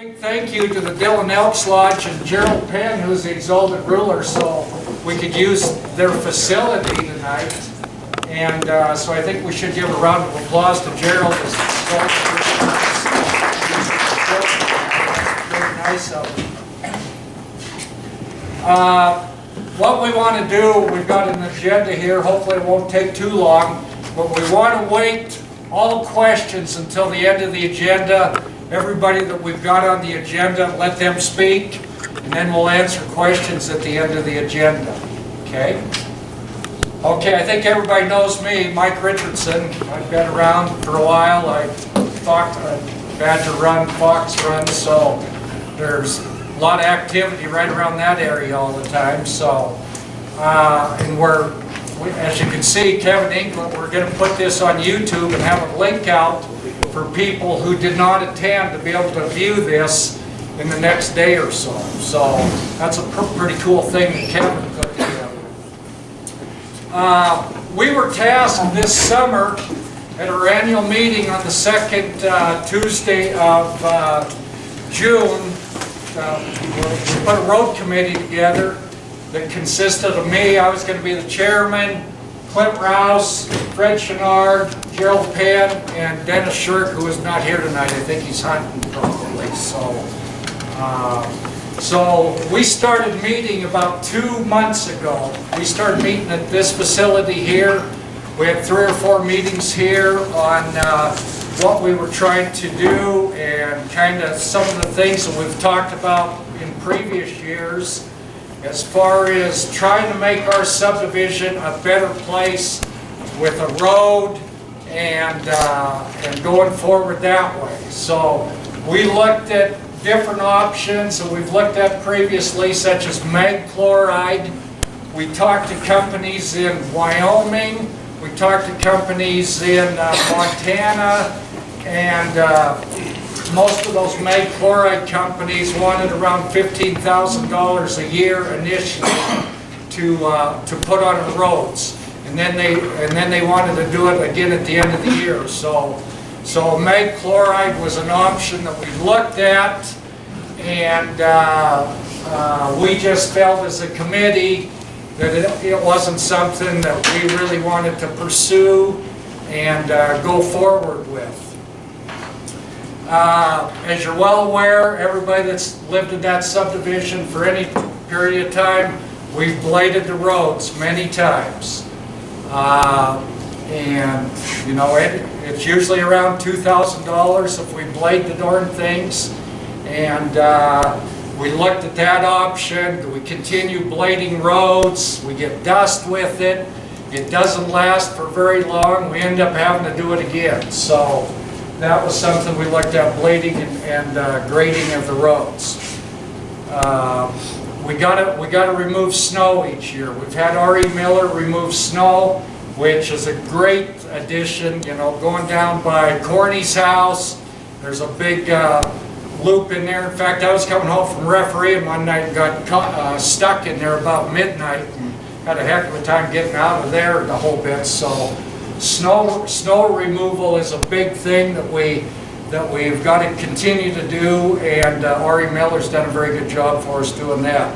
Big thank you to the Dillon Elks Lodge and Gerald Penn, who's the exalted ruler, so we could use their facility tonight. And so I think we should give a round of applause to Gerald as the exalted ruler. Very nice of him. What we want to do, we've got an agenda here, hopefully it won't take too long, but we want to wait all questions until the end of the agenda. Everybody that we've got on the agenda, let them speak, and then we'll answer questions at the end of the agenda. Okay? Okay, I think everybody knows me, Mike Richardson. I've been around for a while. I talked Badger Run, Fox Run, so there's a lot of activity right around that area all the time. So, and as you can see, Kevin England, we're going to put this on YouTube and have a link out for people who did not attend to be able to view this in the next day or so. So that's a pretty cool thing that Kevin put together. We were tasked this summer at our annual meeting on the second Tuesday of June. We put a road committee together that consisted of me. I was going to be the chairman, Clint Rouse, Fred Chenard, Gerald Penn, and Dennis Shirk, who is not here tonight. I think he's hunting probably. So we started meeting about 2 months ago. We started meeting at this facility here. We had 3 or 4 meetings here on what we were trying to do and kind of some of the things that we've talked about in previous years as far as trying to make our subdivision a better place with a road and going forward that way. So we looked at different options that we've looked at previously, such as mag chloride. We talked to companies in Wyoming. We talked to companies in Montana, and most of those mag chloride companies wanted around $15,000 a year initially to put on the roads, and then they wanted to do it again at the end of the year. So mag chloride was an option that we looked at, and we just felt as a committee that it wasn't something that we really wanted to pursue and go forward with. As you're well aware, everybody that's lived in that subdivision for any period of time, we've bladed the roads many times. And you know, it's usually around $2,000 if we blade the darn things. And we looked at that option. Do we continue blading roads? We get dust with it. It doesn't last for very long. We end up having to do it again. So that was something we looked at, blading and grading of the roads. We got to remove snow each year. We've had R.E. Miller remove snow, which is a great addition. You know, going down by Corny's house, there's a big loop in there. In fact, I was coming home from refereeing one night and got stuck in there about midnight and had a heck of a time getting out of there the whole bit. So snow removal is a big thing that we've got to continue to do, and R.E. Miller's done a very good job for us doing that.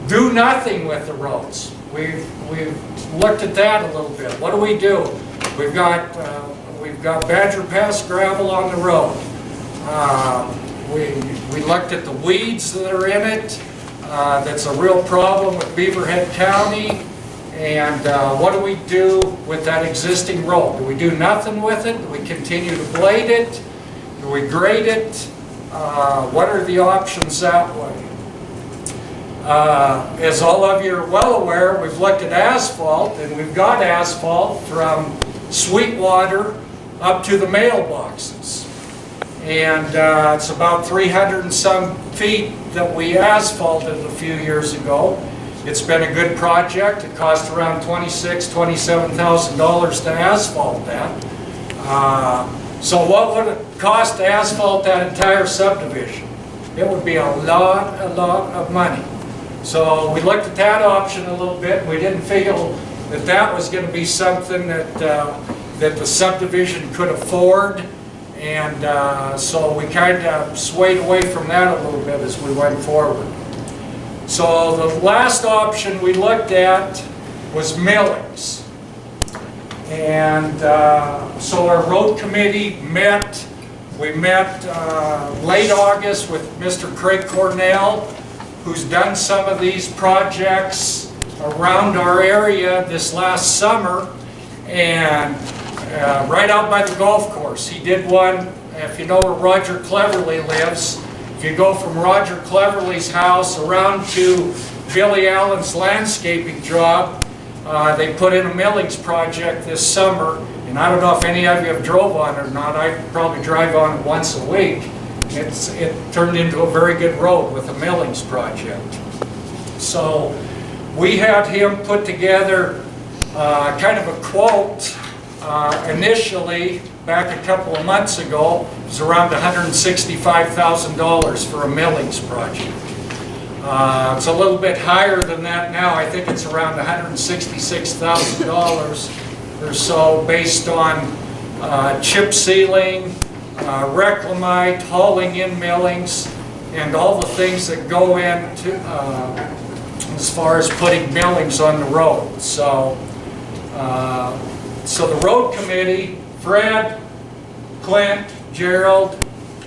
Do nothing with the roads. We've looked at that a little bit. What do? We've got Badger Pass gravel on the road. We looked at the weeds that are in it. That's a real problem with Beaverhead County. And what do we do with that existing road? Do we do nothing with it? Do we continue to blade it? Do we grade it? What are the options that way? As all of you are well aware, we've looked at asphalt, and we've got asphalt from Sweetwater up to the mailboxes. And it's about 300 and some feet that we asphalted a few years ago. It's been a good project. It cost around $26,000, $27,000 to asphalt that. So what would it cost to asphalt that entire subdivision? It would be a lot of money. So we looked at that option a little bit. We didn't feel that that was going to be something that the subdivision could afford. And so we kind of swayed away from that a little bit as we went forward. So the last option we looked at was millings. And so our road committee met. We met late August with Mr. Craig Cornell, who's done some of these projects around our area this last summer, and right out by the golf course. He did one, if you know where Roger Cleverly lives, if you go from Roger Cleverly's house around to Billy Allen's landscaping job, they put in a millings project this summer, and I don't know if any of you have drove on it or not. I probably drive on it once a week. It turned into a very good road with a millings project. So we had him put together kind of a quote initially back a couple of months ago. It was around $165,000 for a millings project. It's a little bit higher than that now. I think it's around $166,000 or so, based on chip sealing, reclamite, hauling in millings, and all the things that go into as far as putting millings on the road. So, so the road committee, Fred, Clint, Gerald,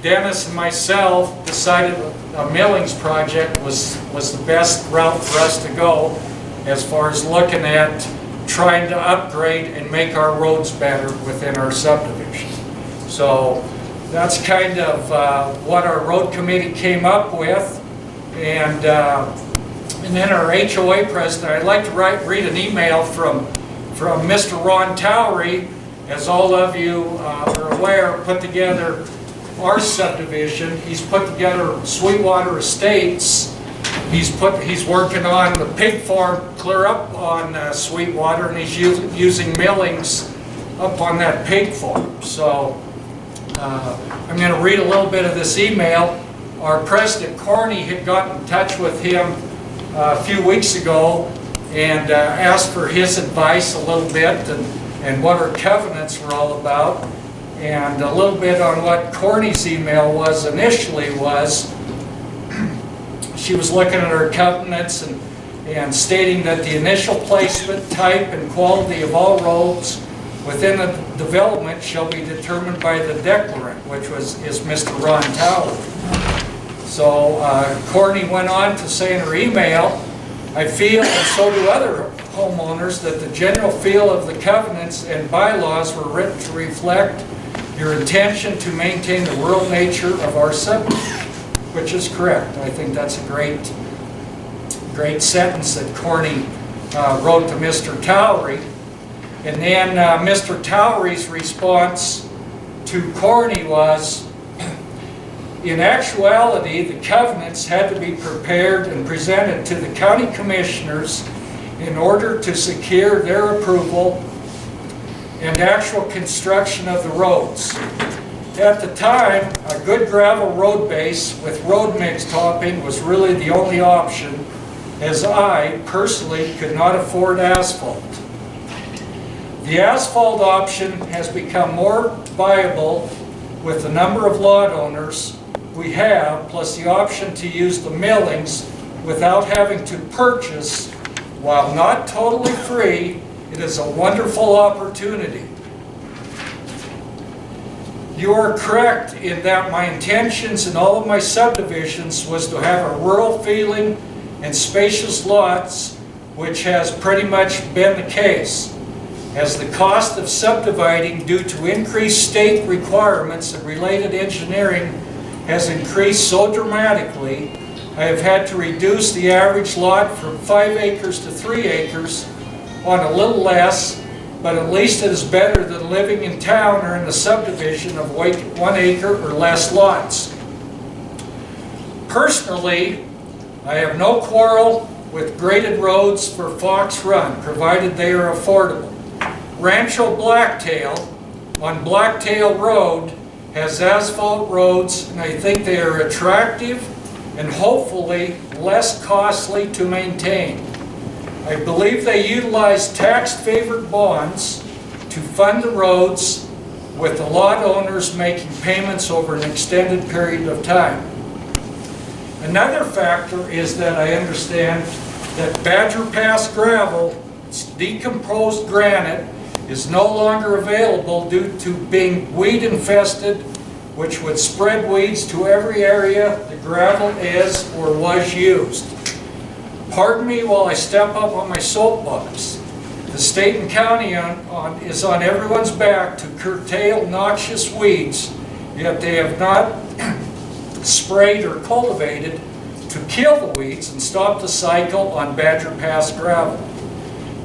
Dennis, and myself decided a millings project was the best route for us to go as far as looking at trying to upgrade and make our roads better within our subdivision. So that's kind of what our road committee came up with. And then our HOA president, I'd like to read an email from Mr. Ron Towery. As all of you are aware, put together our subdivision. He's put together Sweetwater Estates. He's working on the pig farm clear up on Sweetwater, and he's using millings up on that pig farm. So I'm going to read a little bit of this email. Our president, Corney, had gotten in touch with him a few weeks ago and asked for his advice a little bit and what our covenants were all about. And a little bit on what Corney's email was initially was, she was looking at our covenants and stating that the initial placement, type, and quality of all roads within the development shall be determined by the declarant, which is Mr. Ron Tower. So Corney went on to say in her email, I feel, and so do other homeowners, that the general feel of the covenants and bylaws were written to reflect your intention to maintain the rural nature of our subdivision, which is correct. I think that's a great sentence that Corney wrote to Mr. Towery. And then Mr. Towery's response to Corney was, in actuality, the covenants had to be prepared and presented to the county commissioners in order to secure their approval and actual construction of the roads. At the time, a good gravel road base with road mix topping was really the only option, as I, personally, could not afford asphalt. The asphalt option has become more viable with the number of lot owners we have, plus the option to use the millings without having to purchase. While not totally free, it is a wonderful opportunity. You are correct in that my intentions in all of my subdivisions was to have a rural feeling and spacious lots, which has pretty much been the case. As the cost of subdividing due to increased state requirements and related engineering has increased so dramatically, I have had to reduce the average lot from 5 acres to 3 acres on a little less, but at least it is better than living in town or in the subdivision of 1 acre or less lots. Personally, I have no quarrel with graded roads for Fox Run, provided they are affordable. Rancho Blacktail on Blacktail Road has asphalt roads, and I think they are attractive and hopefully less costly to maintain. I believe they utilize tax-favored bonds to fund the roads with the lot owners making payments over an extended period of time. Another factor is that I understand that Badger Pass gravel, decomposed granite, is no longer available due to being weed infested, which would spread weeds to every area the gravel is or was used. Pardon me while I step up on my soapbox. The state and county is on everyone's back to curtail noxious weeds, yet they have not sprayed or cultivated to kill the weeds and stop the cycle on Badger Pass gravel.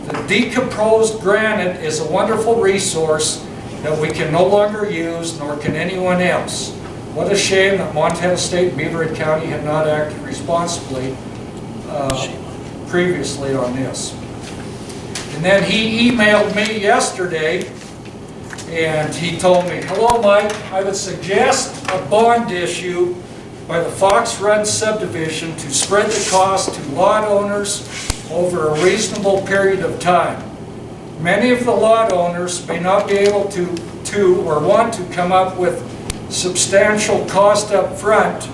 The decomposed granite is a wonderful resource that we can no longer use, nor can anyone else. What a shame that Montana State and Beaver Head County had not acted responsibly previously on this. And then he emailed me yesterday and he told me, "Hello Mike, I would suggest a bond issue by the Fox Run subdivision to spread the cost to lot owners over a reasonable period of time. Many of the lot owners may not be able to or want to come up with substantial cost up front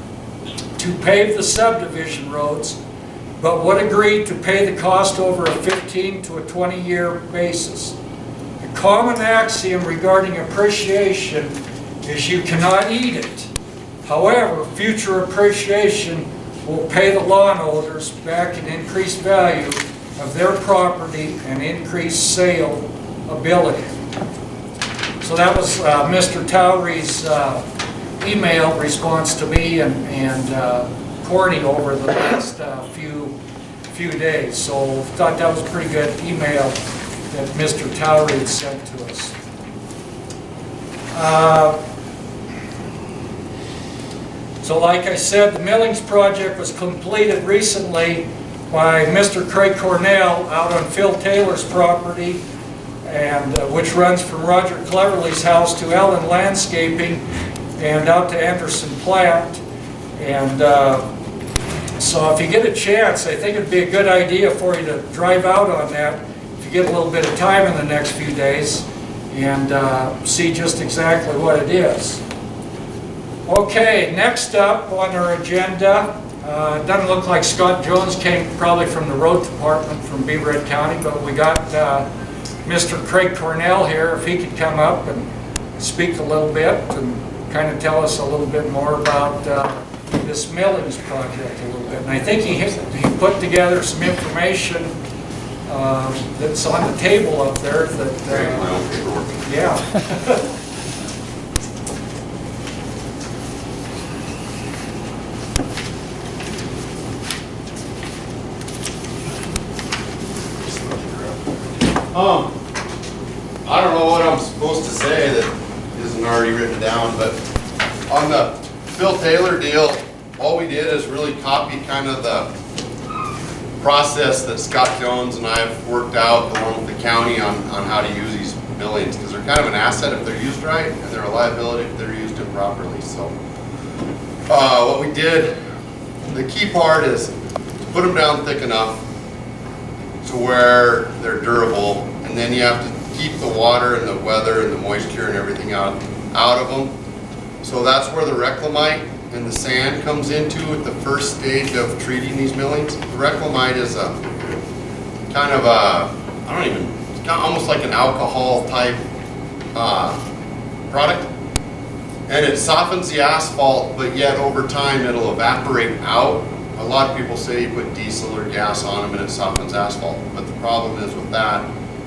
to pave the subdivision roads, but would agree to pay the cost over a 15 to a 20-year basis. A common axiom regarding appreciation is you cannot eat it. However, future appreciation will pay the lot owners back an increased value of their property and increased sale ability." So that was Mr. Towery's email response to me and Corny over the last few days. So thought that was a pretty good email that Mr. Towery had sent to us. So like I said, the millings project was completed recently by Mr. Craig Cornell out on Phil Taylor's property, and which runs from Roger Cleverly's house to Ellen Landscaping and out to Anderson Plant. And so if you get a chance, I think it'd be a good idea for you to drive out on that if you get a little bit of time in the next few days and see just exactly what it is. Okay, next up on our agenda, it doesn't look like Scott Jones came probably from the road department from Beaver Head County, but we got Mr. Craig Cornell here, if he could come up and speak a little bit and kind of tell us a little bit more about this millings project a little bit. And I think he put together some information that's on the table up there that, yeah. I don't know what I'm supposed to say that isn't already written down, but on the Phil Taylor deal, all we did is really copy kind of the process that Scott Jones and I have worked out along with the county on how to use these millings, because they're kind of an asset if they're used right, and they're a liability if they're used improperly. So what we did, the key part is to put them down thick enough to where they're durable, and then you have to keep the water and the weather and the moisture and everything out of them. So that's where the reclamite and the sand comes into at the first stage of treating these millings. The reclamite is a kind of a, it's kind of almost like an alcohol type product, and it softens the asphalt, but yet over time it'll evaporate out. A lot of people say you put diesel or gas on them and it softens asphalt, but the problem is with that,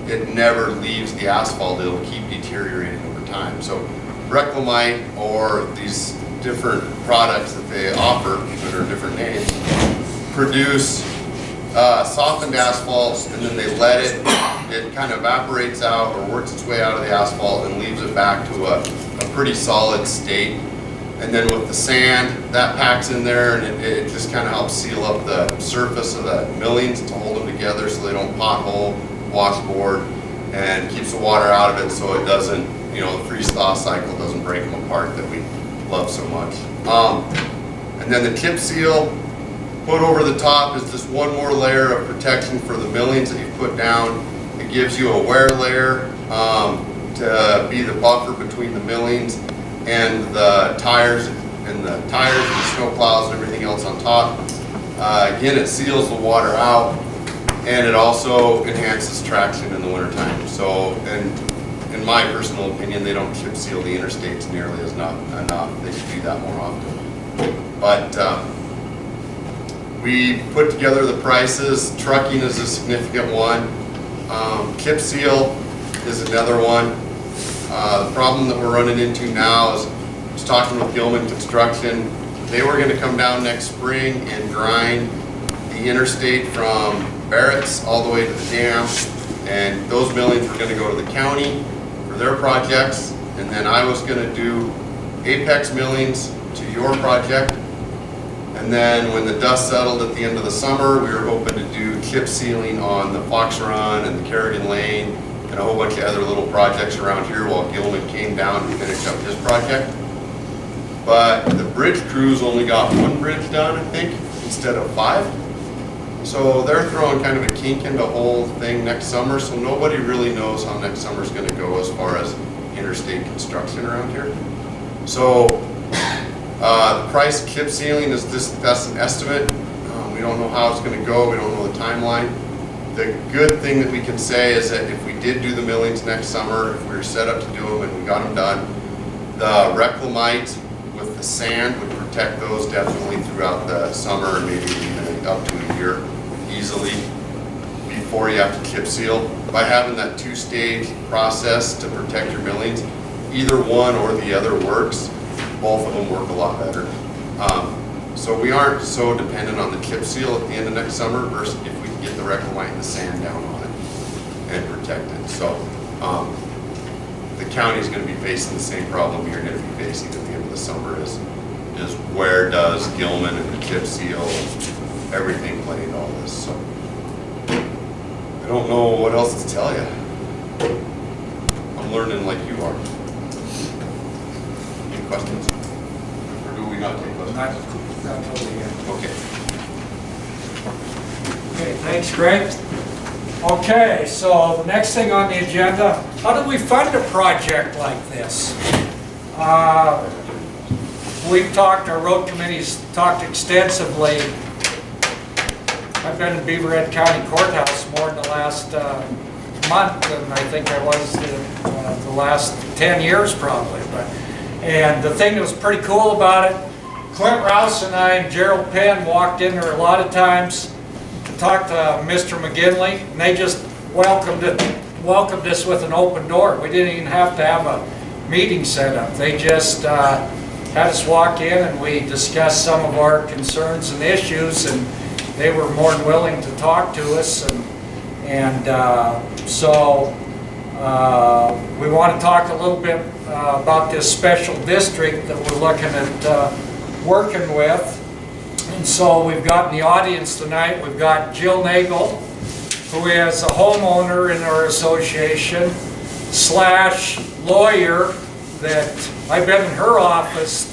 it never leaves the asphalt. It'll keep deteriorating over time. So reclamite, or these different products that they offer that are different names, produce softened asphalt, and then they let it kind of evaporates out or works its way out of the asphalt and leaves it back to a pretty solid state. And then with the sand, that packs in there, and it just kind of helps seal up the surface of the millings to hold them together so they don't pothole, washboard, and keeps the water out of it so it doesn't, the freeze-thaw cycle doesn't break them apart that we love so much. And then the chip seal put over the top is just one more layer of protection for the millings that you put down. It gives you a wear layer to be the buffer between the millings and the tires and the snow plows and everything else on top. Again, it seals the water out, and it also enhances traction in the wintertime. So, and in my personal opinion, they don't chip seal the interstates nearly as enough. They should do that more often. But we put together the prices. Trucking is a significant one. Chip seal is another one. The problem that we're running into now is, I was talking with Gilman Construction. They were going to come down next spring and grind the interstate from Barrett's all the way to the dam, and those millings were going to go to the county for their projects, and then I was going to do apex millings to your project. And then when the dust settled at the end of the summer, we were hoping to do chip sealing on the Fox Run and the Kerrigan Lane and a whole bunch of other little projects around here while Gilman came down to finish up his project. But the bridge crews only got one bridge done, I think, instead of 5. So they're throwing kind of a kink in the whole thing next summer, so nobody really knows how next summer's gonna go as far as interstate construction around here. So the price of chip sealing is that's an estimate. We don't know how it's going to go. We don't know the timeline. The good thing that we can say is that if we did do the millings next summer, if we were set up to do them and we got them done, the reclamite with the sand would protect those definitely throughout the summer and maybe even up to a year easily before you have to chip seal. By having that 2-stage process to protect your millings, either one or the other works. Both of them work a lot better. So we aren't so dependent on the chip seal at the end of next summer versus if we can get the reclamite and the sand down on it and protect it. So the county's going to be facing the same problem you're going to be facing at the end of the summer is where does Gilman and the chip seal, everything play into all this. So I don't know what else to tell you. I'm learning like you are. Questions? Or do we not take questions? Not totally yet. Okay. Okay, thanks, Greg. Okay, so the next thing on the agenda, how do we fund a project like this? We've talked, our road committee's talked extensively. I've been in Beaver Head County Courthouse more in the last month than I think I was the last 10 years probably. And the thing that was pretty cool about it, Clint Rouse and I and Gerald Penn walked in there a lot of times to talk to Mr. McGinley, and they just welcomed us with an open door. We didn't even have to have a meeting set up. They just had us walk in and we discussed some of our concerns and issues, and they were more than willing to talk to us. So we want to talk a little bit about this special district that we're looking at working with. And so we've got in the audience tonight, we've got Jill Nagel, who is a homeowner in our association / lawyer that I've been in her office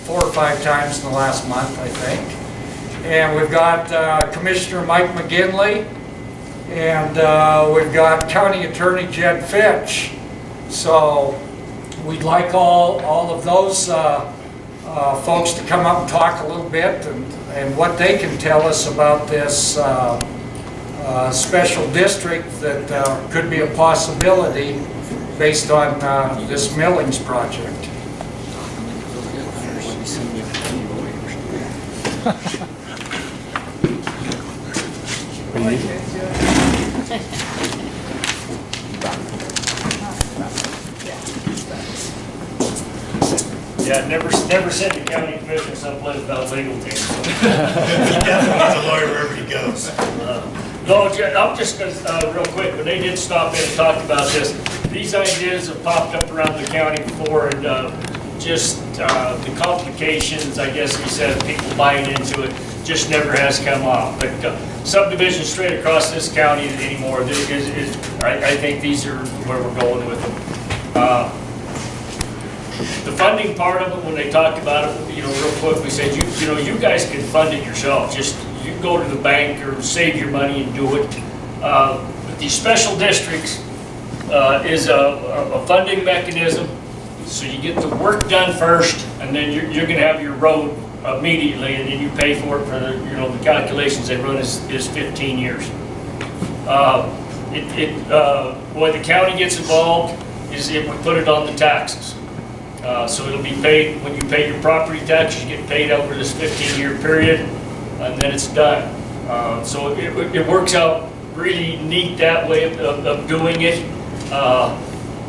4 or 5 times in the last month, I think. And we've got Commissioner Mike McGinley, and we've got County Attorney Jed Fitch. So we'd like all of those folks to come up and talk a little bit and what they can tell us about this special district that could be a possibility based on this millings project. Yeah, never send a county commissioner someplace without legal team. He definitely needs a lawyer wherever he goes. No, I'm just going to, real quick, when they did stop in and talk about this, these ideas have popped up around the county before, and just the complications, I guess we said, people buying into it, just never has come off. But subdivision straight across this county anymore, I think these are where we're going with them. The funding part of it, when they talked about it, real quick, we said, you guys can fund it yourself. Just, you can go to the bank or save your money and do it. But these special districts, is a funding mechanism. So you get the work done first, and then you're going to have your road immediately, and then you pay for it for the, the calculations they run is 15 years. Why the county gets involved is if we put it on the taxes. So it'll be paid, when you pay your property taxes, you get paid over this 15-year period, and then it's done. So it works out really neat that way of doing it.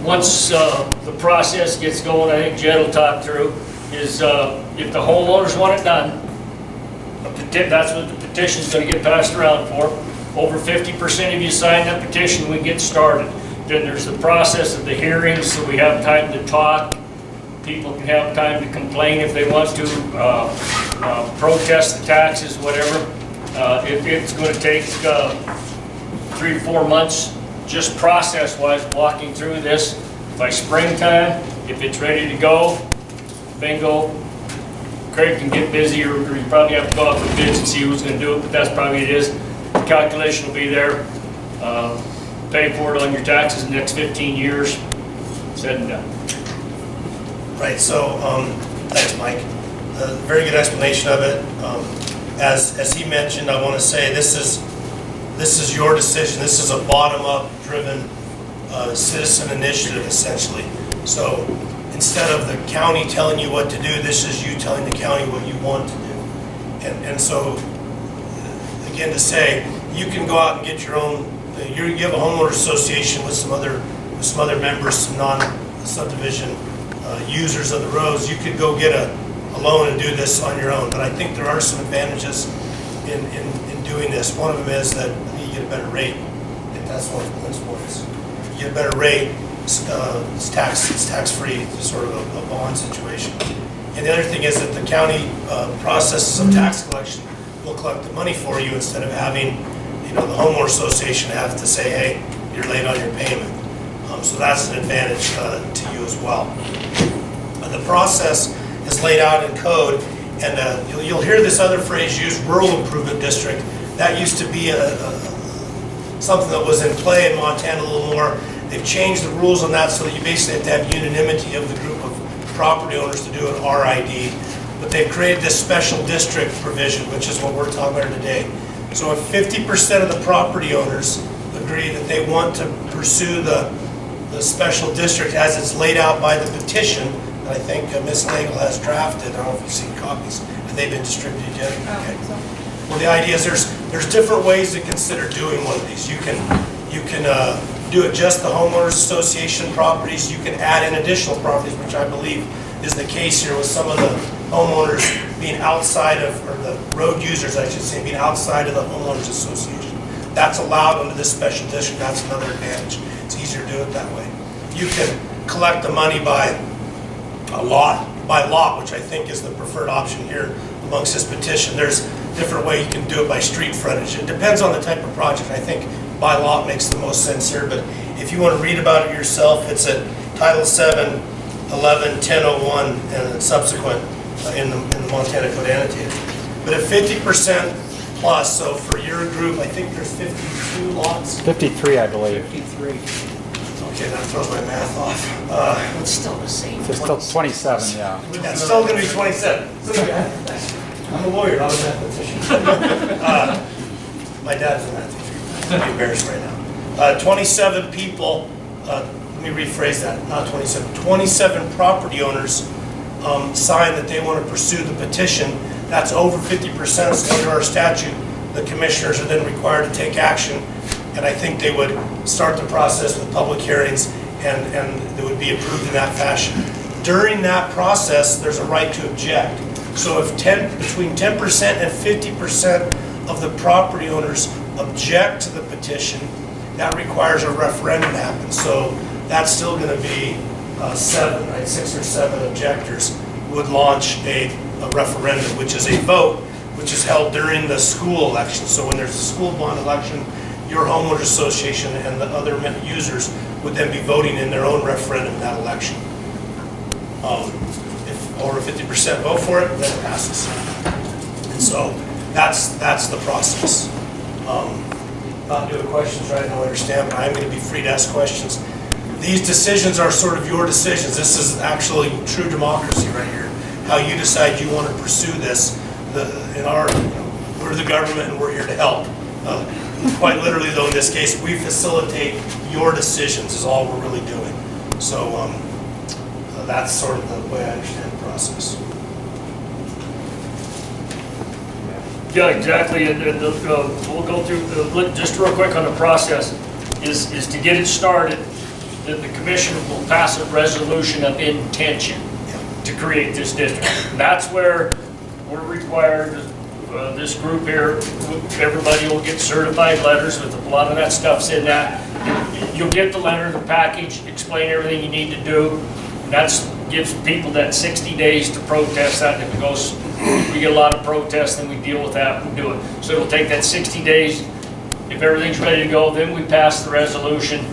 Once the process gets going, I think Jed will talk through, is if the homeowners want it done, that's what the petition's going to get passed around for. Over 50% of you sign that petition, we get started. Then there's the process of the hearings, so we have time to talk. People can have time to complain if they want to, protest the taxes, whatever. It's going to take 3 to 4 months, just process-wise, walking through this. By springtime, if it's ready to go, bingo. Craig can get busy, or you probably have to go out for bids and see who's going to do it, but that's probably it is. The calculation will be there. Pay for it on your taxes in the next 15 years. Said and done. Right, so, thanks, Mike. Very good explanation of it. As he mentioned, I want to say this is your decision. This is a bottom-up driven citizen initiative, essentially. So instead of the county telling you what to do, this is you telling the county what you want to do. And so, again, to say, you can go out and get your own, you have a homeowners association with some other members, some non-subdivision users of the roads. You could go get a loan and do this on your own. But I think there are some advantages in doing this. One of them is that you get a better rate. I think that's one of the principles. You get a better rate. It's tax-free, it's sort of a bond situation. And the other thing is that the county processes of tax collection will collect the money for you instead of having, the homeowner association have to say, hey, you're late on your payment. So that's an advantage to you as well. The process is laid out in code, and you'll hear this other phrase used, rural improvement district. That used to be something that was in play in Montana a little more. They've changed the rules on that so that you basically have to have unanimity of the group of property owners to do an RID. But they've created this special district provision, which is what we're talking about today. So if 50% of the property owners agree that they want to pursue the special district as it's laid out by the petition, that I think Ms. Nagel has drafted, I don't know if you've seen copies, have they been distributed yet? Okay. Well, the idea is there's different ways to consider doing one of these. You can do it just the homeowners association properties. You can add in additional properties, which I believe is the case here with some of the homeowners being outside of, or the road users, I should say, being outside of the homeowners association. That's allowed under this special district. That's another advantage. It's easier to do it that way. You can collect the money by lot, which I think is the preferred option here amongst this petition. There's a different way you can do it by street frontage. It depends on the type of project. I think by lot makes the most sense here, but if you want to read about it yourself, it's at Title 7, 11, 1001, and subsequent in the Montana Code Annotated. But at 50% plus, so for your group, I think there's 52 lots. 53, I believe. 53. Okay, that throws my math off. It's still the same. It's still 27, yeah. That's still going to be 27. I'm a lawyer, not a mathematician. My dad's a mathematician. I'm embarrassed right now. 27 people, let me rephrase that, not 27. 27 property owners signed that they want to pursue the petition. That's over 50%, so under our statute, the commissioners are then required to take action, and I think they would start the process with public hearings, and it would be approved in that fashion. During that process, there's a right to object. So if between 10% and 50% of the property owners object to the petition, that requires a referendum to happen. So that's still going to be 6 or 7 objectors would launch a referendum, which is a vote, which is held during the school election. So when there's a school bond election, your homeowners association and the other users would then be voting in their own referendum in that election. If over 50% vote for it, then it passes. And so that's the process. Not doing questions right now, I understand, but I'm going to be free to ask questions. these decisions are sort of your decisions. This is actually true democracy right here. How you decide you want to pursue this. We're the government and we're here to help. Quite literally though, in this case, we facilitate your decisions is all we're really doing. So that's sort of the way I understand the process. Yeah, exactly, and we'll go through, just real quick on the process, is to get it started, then the commission will pass a resolution of intention to create this district. And that's where we're required, this group here, everybody will get certified letters with a lot of that stuff's in that. You'll get the letter, the package, explain everything you need to do. And that gives people that 60 days to protest that. And if it goes, we get a lot of protests, then we deal with that and do it. So it'll take that 60 days. If everything's ready to go, then we pass the resolution.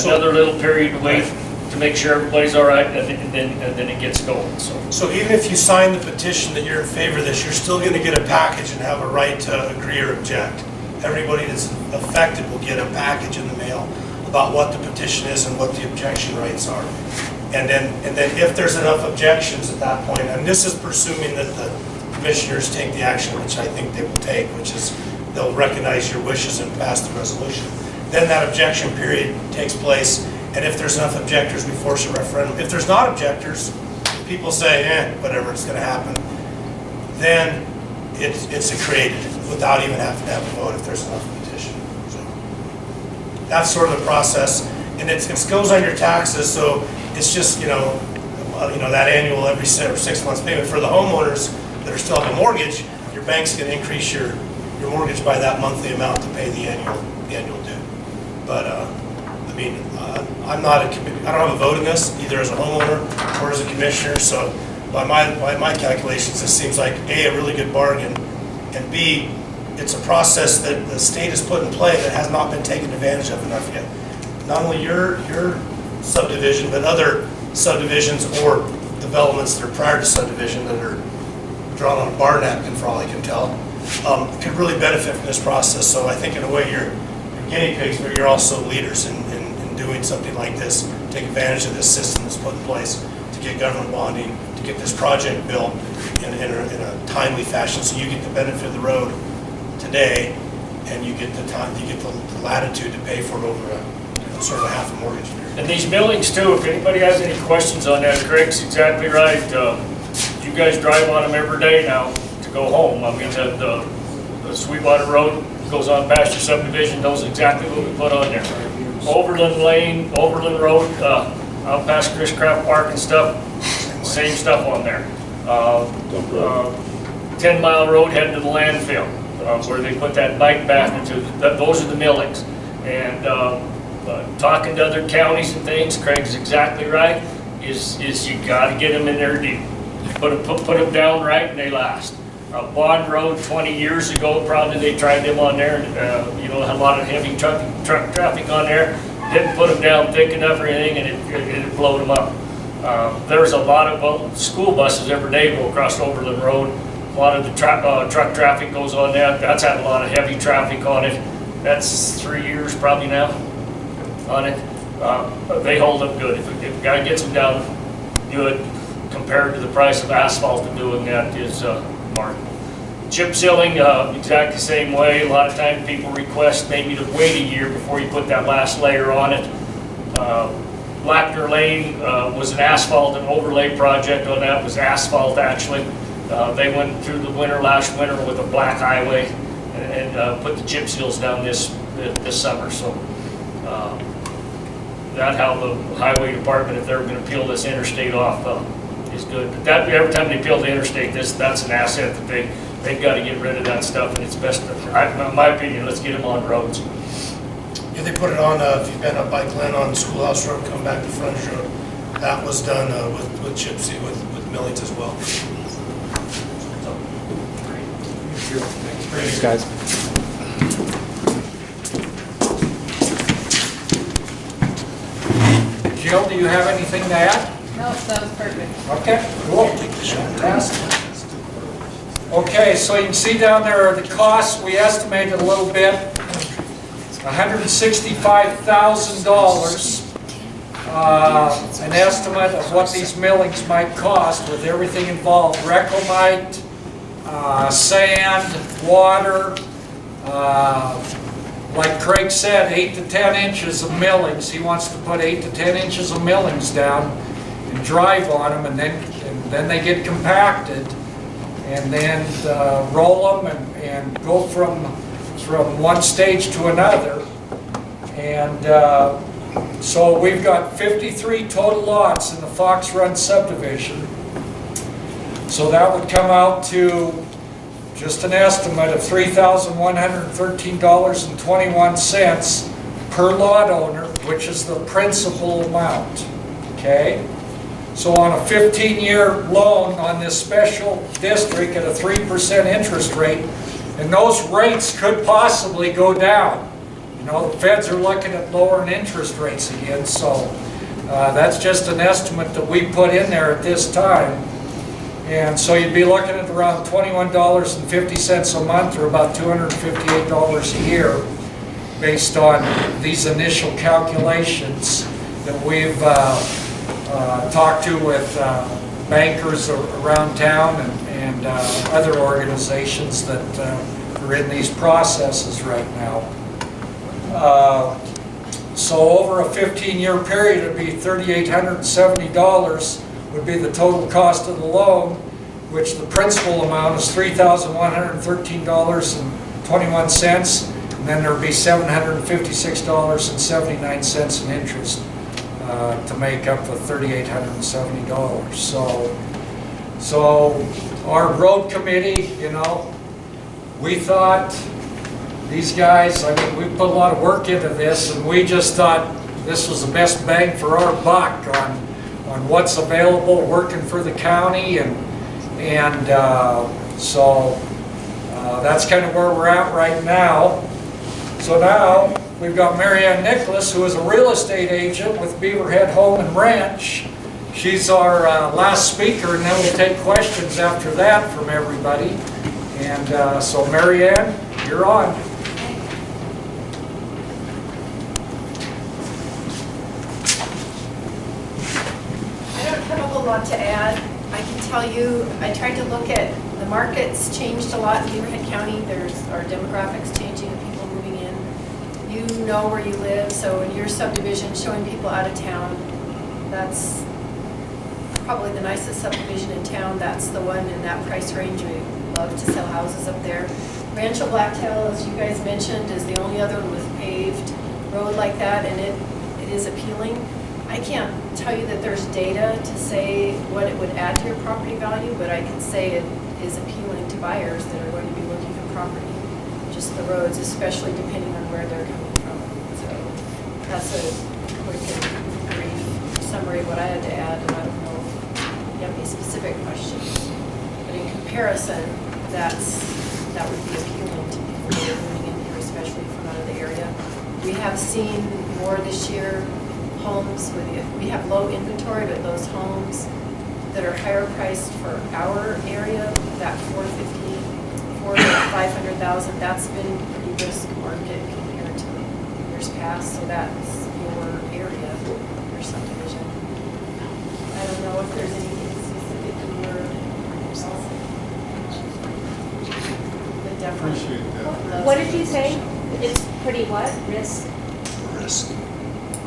Another little period to wait to make sure everybody's all right, and then it gets going. So even if you sign the petition that you're in favor of this, you're still going to get a package and have a right to agree or object. Everybody that's affected will get a package in the mail about what the petition is and what the objection rights are. And then if there's enough objections at that point, and this is presuming that the commissioners take the action, which I think they will take, which is they'll recognize your wishes and pass the resolution. Then that objection period takes place, and if there's enough objectors, we force a referendum. If there's not objectors, if people say, whatever, it's going to happen, then it's created without even having to have a vote if there's enough petition. So that's sort of the process, and it goes on your taxes, so it's just, that annual every 6 months payment. For the homeowners that are still have a mortgage, your bank's going to increase your mortgage by that monthly amount to pay the annual due. But I'm not I don't have a vote in this, either as a homeowner or as a commissioner. So by my calculations, this seems like A, a really good bargain, and B, it's a process that the state has put in play that has not been taken advantage of enough yet. Not only your subdivision, but other subdivisions or developments that are prior to subdivision that are drawn on a bar napkin, for all I can tell, could really benefit from this process. So I think in a way you're guinea pigs, but you're also leaders in doing something like this, take advantage of this system that's put in place to get government bonding, to get this project built in a timely fashion, so you get the benefit of the road today, and you get the latitude to pay for it over a sort of a half a mortgage period. And these millings too, if anybody has any questions on that, Craig's exactly right. You guys drive on them every day now to go home. I mean, the Sweetwater Road goes on past your subdivision, knows exactly what we put on there. Overland Road, out past Chris Craft Park and stuff, same stuff on there. 10 Mile Road heading to the landfill, where they put that bike path into, those are the millings. And talking to other counties and things, Craig's exactly right, is you gotta get them in there deep. Put them down right and they last. Bond Road 20 years ago, probably they tried them on there, had a lot of heavy truck traffic on there. Didn't put them down thick enough or anything, and it blowed them up. There's a lot of school buses every day go across Overland Road. A lot of the truck traffic goes on there. That's had a lot of heavy traffic on it. That's 3 years probably now on it. They hold up good. If a guy gets them down good, compared to the price of asphalt of doing that is marginal. Chip sealing, exactly the same way. A lot of times people request maybe to wait a year before you put that last layer on it. Lackner Lane was an asphalt and overlay project on that. It was asphalt actually. They went through the last winter with a black highway and put the chip seals down this summer. So that's how the highway department, if they're going to peel this interstate off, is good. But that every time they peel the interstate, that's an asset that they've got to get rid of that stuff, and it's best, in my opinion, let's get them on roads. Yeah, they put it on, if you've been up by Glen on Schoolhouse Road, come back to Frontage Road. That was done with chip seal, with millings as well. Thanks, guys. Jill, do you have anything to add? No, that was perfect. Okay, cool. Okay, so you can see down there are the costs. We estimated a little bit. $165,000 an estimate of what these millings might cost with everything involved, reclamite, sand, water, like Craig said, 8 to 10 inches of millings. He wants to put 8 to 10 inches of millings down and drive on them, and then they get compacted, and then roll them and go from one stage to another. And so we've got 53 total lots in the Fox Run subdivision. So that would come out to just an estimate of $3,113.21 per lot owner, which is the principal amount, okay? So on a 15-year loan on this special district at a 3% interest rate, and those rates could possibly go down. You know, the feds are looking at lowering interest rates again, so that's just an estimate that we put in there at this time. And so you'd be looking at around $21.50 a month, or about $258 a year, based on these initial calculations that we've talked to with bankers around town and other organizations that are in these processes right now. So over a 15-year period, it'd be $3,870 would be the total cost of the loan, which the principal amount is $3,113.21, and then there'd be $756.79 in interest to make up the $3,870. So our road committee, you know, we thought these guys, I mean, we put a lot of work into this, and we just thought this was the best bang for our buck on what's available, working for the county, and so that's kind of where we're at right now. So now we've got Mary Ann Nicholas, who is a real estate agent with Beaverhead Home and Ranch. She's our last speaker, and then we'll take questions after that from everybody. And so Mary Ann, you're on. Lot to add. I can tell you, I tried to look at, the market's changed a lot in Beaverhead County. There's our demographics changing and people moving in. You know where you live, so in your subdivision, showing people out of town, that's probably the nicest subdivision in town. That's the one in that price range. We love to sell houses up there. Rancho Blacktail, as you guys mentioned, is the only other one with paved road like that, and it is appealing. I can't tell you that there's data to say what it would add to your property value, but I can say it is appealing to buyers that are going to be looking for property. Just the roads, especially depending on where they're coming from. So that's a quick and brief summary of what I had to add, and I don't know if you have any specific questions. But in comparison, that would be appealing to people that are moving in here, especially from out of the area. We have seen more this year homes we have low inventory, but those homes that are higher priced for our area, that 450, 500,000, that's been a pretty brisk market compared to years past. So that's your area, your subdivision. I don't know if there's anything specific in your but definitely. What did you say? It's pretty what? Risk?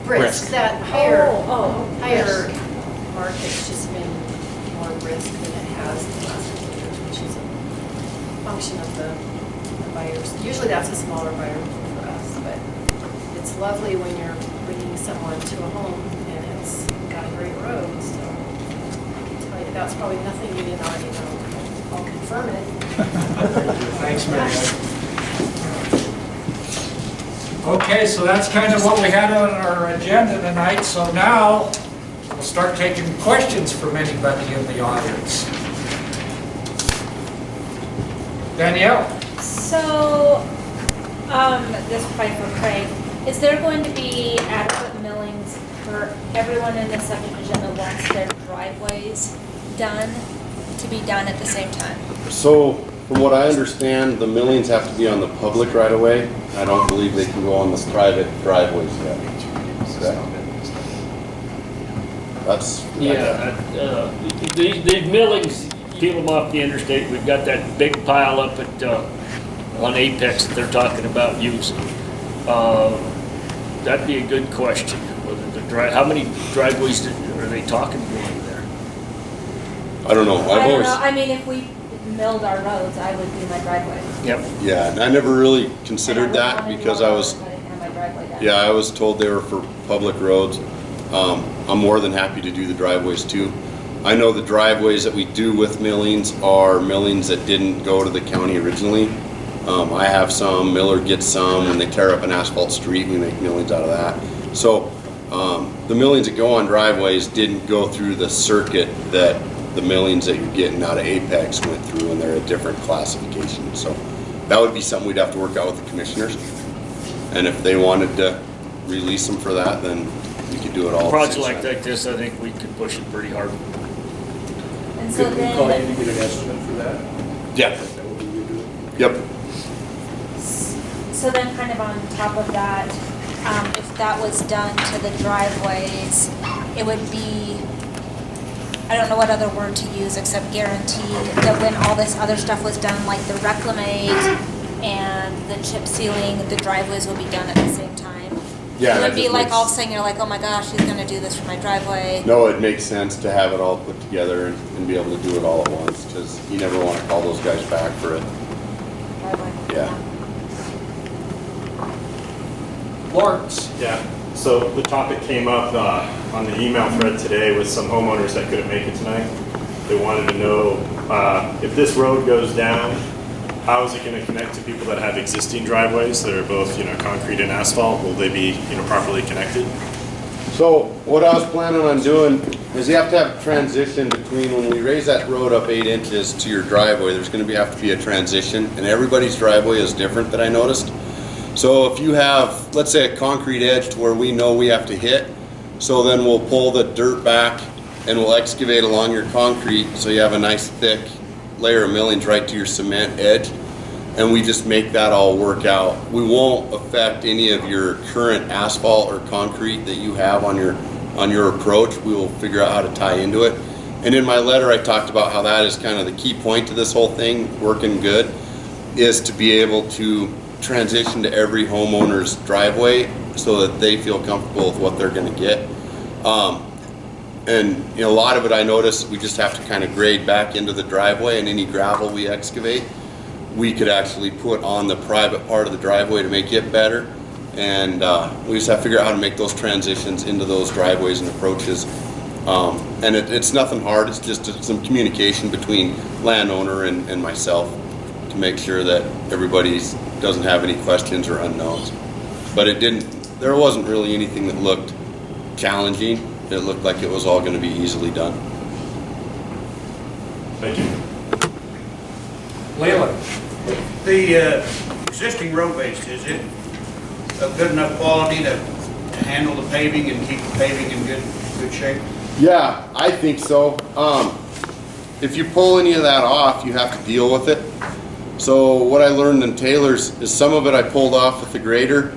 Brisk, that higher Risk. market's just been more brisk than it has in the last few years, which is a function of the buyers. Usually that's a smaller buyer for us, but it's lovely when you're bringing someone to a home and it's got a great road, so I can tell you that's probably nothing you didn't already know. I'll confirm it. Thanks, Mary Ann. Okay, so that's kind of what we had on our agenda tonight. So now we'll start taking questions from anybody in the audience. Danielle? So, this is probably for Craig. Is there going to be adequate millings for everyone in the subdivision that wants their driveways done, to be done at the same time? So, from what I understand, the millings have to be on the public right of way. I don't believe they can go on the private driveways yet. that's. These millings, peel them off the interstate, we've got that big pile up at, on Apex that they're talking about using. That'd be a good question, whether the how many driveways are they talking going there? I don't know, I I've don't always, know, I mean, if we milled our roads, I would do my driveway. Yep. yeah, and I never really And considered I that wouldn't wanna because do I all was, that if I didn't have my driveway done. yeah, I was told they were for public roads. I'm more than happy to do the driveways too. I know the driveways that we do with millings are millings that didn't go to the county originally. I have some, Miller gets some, when they tear up an asphalt street, we make millings out of that. So, the millings that go on driveways didn't go through the circuit that the millings that you're getting out of Apex went through, and they're a different classification. So, that would be something we'd have to work out with the commissioners. And if they wanted to release them for that, then we could do it all. A at the project same like time. this, I think we could push it pretty hard. And so Could we call you then, to get an estimate for that? Yeah, Is that what we would do? yep. so then kind of on top of that, if that was done to the driveways, it would be, I don't know what other word to use except guaranteed that when all this other stuff was done, like the reclamate and the chip sealing, the driveways would be done at the same time. Yeah, It that would be just like makes- all of a sudden you're like, oh my gosh, he's gonna do this for my driveway. No, it makes sense to have it all put together and be able to do it all at once, because you never want to call those guys back for it. Driveway. Yeah. Lawrence, Yeah, so the topic came up on the email thread today with some homeowners that couldn't make it tonight. They wanted to know if this road goes down, how is it going to connect to people that have existing driveways that are both, concrete and asphalt? Will they be, properly connected? So what I was planning on doing is you have to have a transition between when we raise that road up 8 inches to your driveway, there's going to have to be a transition, and everybody's driveway is different that I noticed. So if you have, let's say, a concrete edge to where we know we have to hit, so then we'll pull the dirt back and we'll excavate along your concrete so you have a nice thick layer of millings right to your cement edge, and we just make that all work out. We won't affect any of your current asphalt or concrete that you have on your approach. We will figure out how to tie into it. And in my letter I talked about how that is kind of the key point to this whole thing working good, is to be able to transition to every homeowner's driveway so that they feel comfortable with what they're going to get. And a lot of it I noticed we just have to kind of grade back into the driveway, and any gravel we excavate we could actually put on the private part of the driveway to make it better. And we just have to figure out how to make those transitions into those driveways and approaches. And it's nothing hard, it's just some communication between landowner and myself to make sure that everybody doesn't have any questions or unknowns. But there wasn't really anything that looked challenging. It looked like it was all going to be easily done. Thank you. Leland, The existing road base, is it of good enough quality to handle the paving and keep the paving in good shape? Yeah, I think so. If you pull any of that off, you have to deal with it. So what I learned in Taylor's is some of it I pulled off with the grader,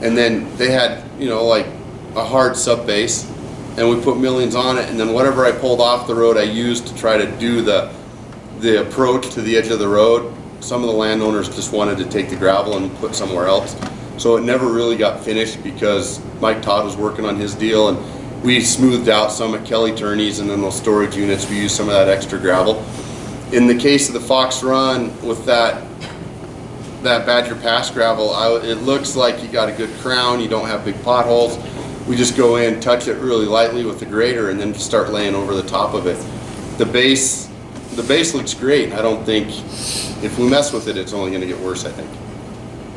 and then they had, like a hard sub base, and we put millings on it, and then whatever I pulled off the road I used to try to do the approach to the edge of the road. Some of the landowners just wanted to take the gravel and put somewhere else. So it never really got finished because Mike Todd was working on his deal, and we smoothed out some at Kelly Turney's, and then those storage units, we used some of that extra gravel. In the case of the Fox Run with that Badger Pass gravel, it looks like you got a good crown, you don't have big potholes. We just go in, touch it really lightly with the grader, and then just start laying over the top of it. The base looks great. I don't think, if we mess with it, it's only going to get worse, I think.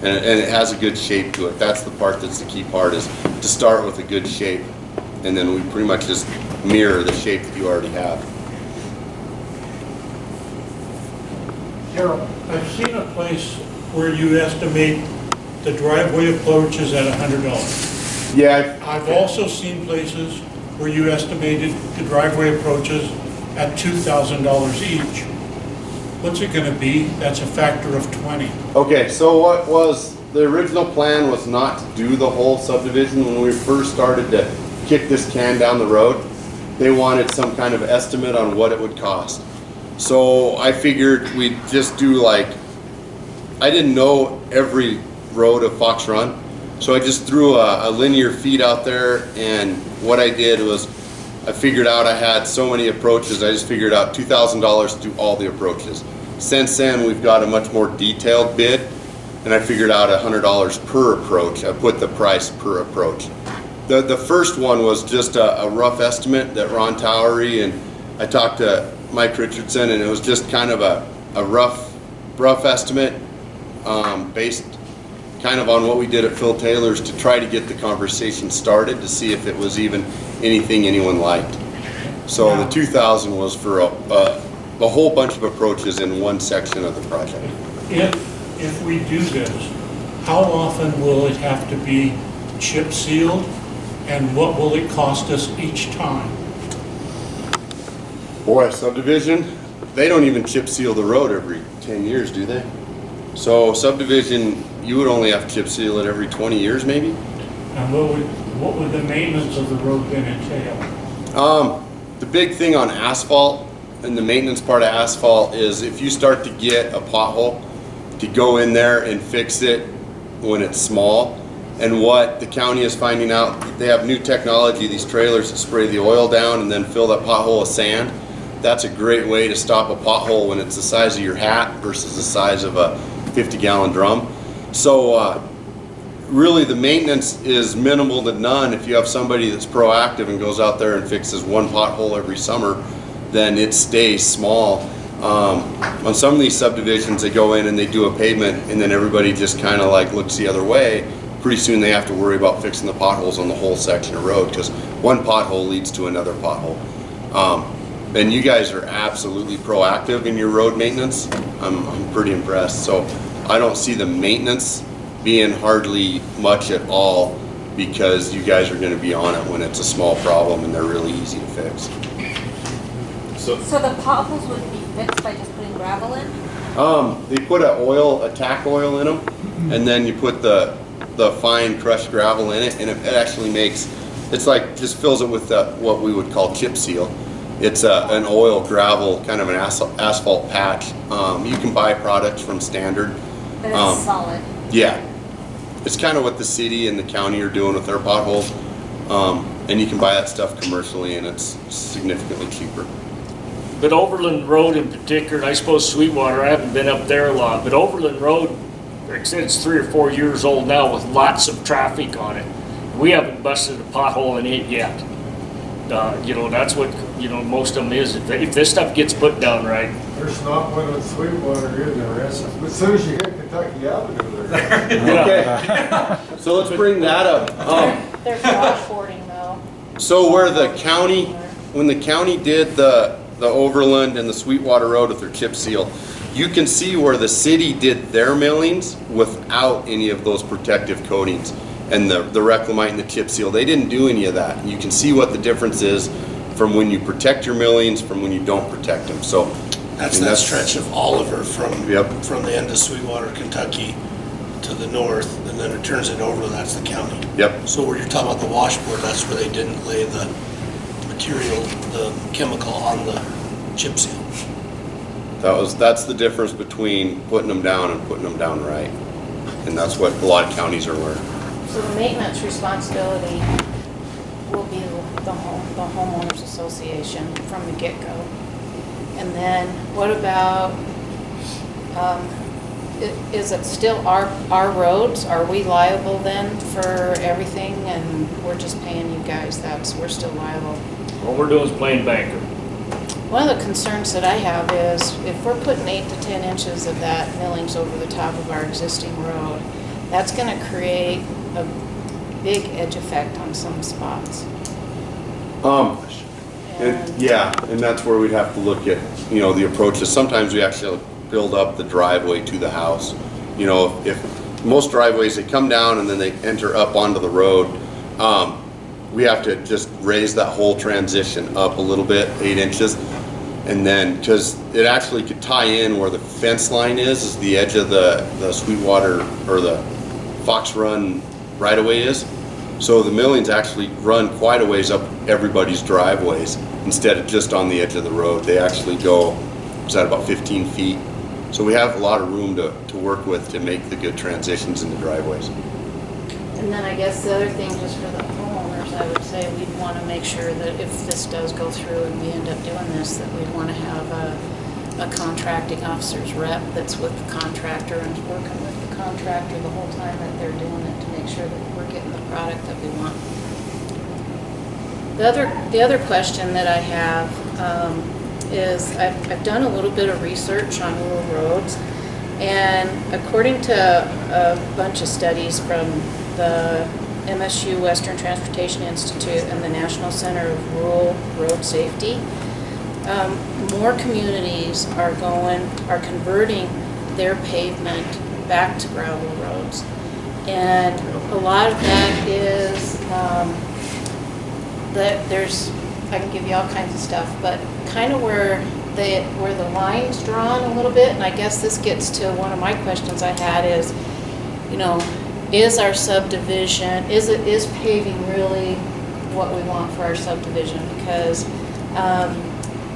And it has a good shape to it. That's the part that's the key part, is to start with a good shape, and then we pretty much just mirror the shape that you already have. Harold, I've seen a place where you estimate the driveway approaches at $100. Yeah, I've also seen places where you estimated the driveway approaches at $2,000 each. What's it gonna be? That's a factor of 20. okay, so what was, the original plan was not to do the whole subdivision when we first started to kick this can down the road. they wanted some kind of estimate on what it would cost. So I figured we'd just do like, I didn't know every road of Fox Run, so I just threw a linear feet out there, and what I did was I figured out I had so many approaches, I just figured out $2,000 to do all the approaches. Since then, we've got a much more detailed bid, and I figured out $100 per approach. I put the price per approach. The first one was just a rough estimate that Ron Towery, and I talked to Mike Richardson, and it was just kind of a rough estimate based kind of on what we did at Phil Taylor's to try to get the conversation started to see if it was even anything anyone liked. So the 2,000 was for a whole bunch of approaches in one section of the project. If we do this, how often will it have to be chip sealed, and what will it cost us each time? Boy, subdivision, they don't even chip seal the road every 10 years, do they? So subdivision, you would only have to chip seal it every 20 years maybe? And what would the maintenance of the road then entail? The big thing on asphalt and the maintenance part of asphalt is if you start to get a pothole, to go in there and fix it when it's small. And what the county is finding out, they have new technology, these trailers that spray the oil down and then fill that pothole with sand. That's a great way to stop a pothole when it's the size of your hat versus the size of a 50-gallon drum. So really the maintenance is minimal to none. If you have somebody that's proactive and goes out there and fixes one pothole every summer, then it stays small. On some of these subdivisions, they go in and they do a pavement, and then everybody just kind of like looks the other way. Pretty soon they have to worry about fixing the potholes on the whole section of road, because one pothole leads to another pothole. And you guys are absolutely proactive in your road maintenance. I'm pretty impressed. So I don't see the maintenance being hardly much at all, because you guys are going to be on it when it's a small problem and they're really easy to fix. So the potholes would be fixed by just putting gravel in? They put a tack oil in them, and then you put the fine crushed gravel in it, and it actually makes, it's like, just fills it with what we would call chip seal. It's an oil gravel, kind of an asphalt patch. You can buy products from Standard. But it's solid. Yeah. It's kind of what the city and the county are doing with their potholes. And you can buy that stuff commercially, and it's significantly cheaper. But Overland Road in particular, and I suppose Sweetwater, I haven't been up there a lot, but Overland Road, like I said, it's 3 or 4 years old now with lots of traffic on it. We haven't busted a pothole in it yet. That's what, most of them is. If this stuff gets put down right. There's not one with Sweetwater in there. As soon as you hit Kentucky Avenue there. Okay. So let's bring that up. There's washboarding though. So when the county did the Overland and the Sweetwater Road with their chip seal, you can see where the city did their millings without any of those protective coatings and the reclamite and the chip seal. They didn't do any of that. You can see what the difference is from when you protect your millings from when you don't protect them. So That's that stretch of Oliver from the end of Sweetwater, Kentucky to the north, and then it turns it over, that's the county. Yep. So where you're talking about the washboard, that's where they didn't lay the material, the chemical on the chip seal. That's the difference between putting them down and putting them down right. And that's what a lot of counties are wearing. So the maintenance responsibility will be the homeowners association from the get-go. And then what about, is it still our roads? Are we liable then for everything, and we're just paying you guys? We're still liable? All we're doing is playing banker. One of the concerns that I have is if we're putting 8 to 10 inches of that millings over the top of our existing road, that's going to create a big edge effect on some spots. And that's where we'd have to look at, the approaches. Sometimes we actually build up the driveway to the house. If most driveways, they come down and then they enter up onto the road, we have to just raise that whole transition up a little bit, 8 inches. And then, because it actually could tie in where the fence line is the edge of the Sweetwater or the Fox Run right-of-way is. So the millings actually run quite a ways up everybody's driveways instead of just on the edge of the road. They actually go, is that about 15 feet? So we have a lot of room to work with to make the good transitions in the driveways. And then I guess the other thing, just for the homeowners, I would say we'd want to make sure that if this does go through and we end up doing this, that we'd want to have a contracting officer's rep that's with the contractor and working with the contractor the whole time that they're doing it to make sure that we're getting the product that we want. The other question that I have is I've done a little bit of research on rural roads, and according to a bunch of studies from the MSU Western Transportation Institute and the National Center of Rural Road Safety, more communities are converting their pavement back to gravel roads. And a lot of that is that I can give you all kinds of stuff, but kind of where the line's drawn a little bit, and I guess this gets to one of my questions I had is, is our subdivision, is paving really what we want for our subdivision? Because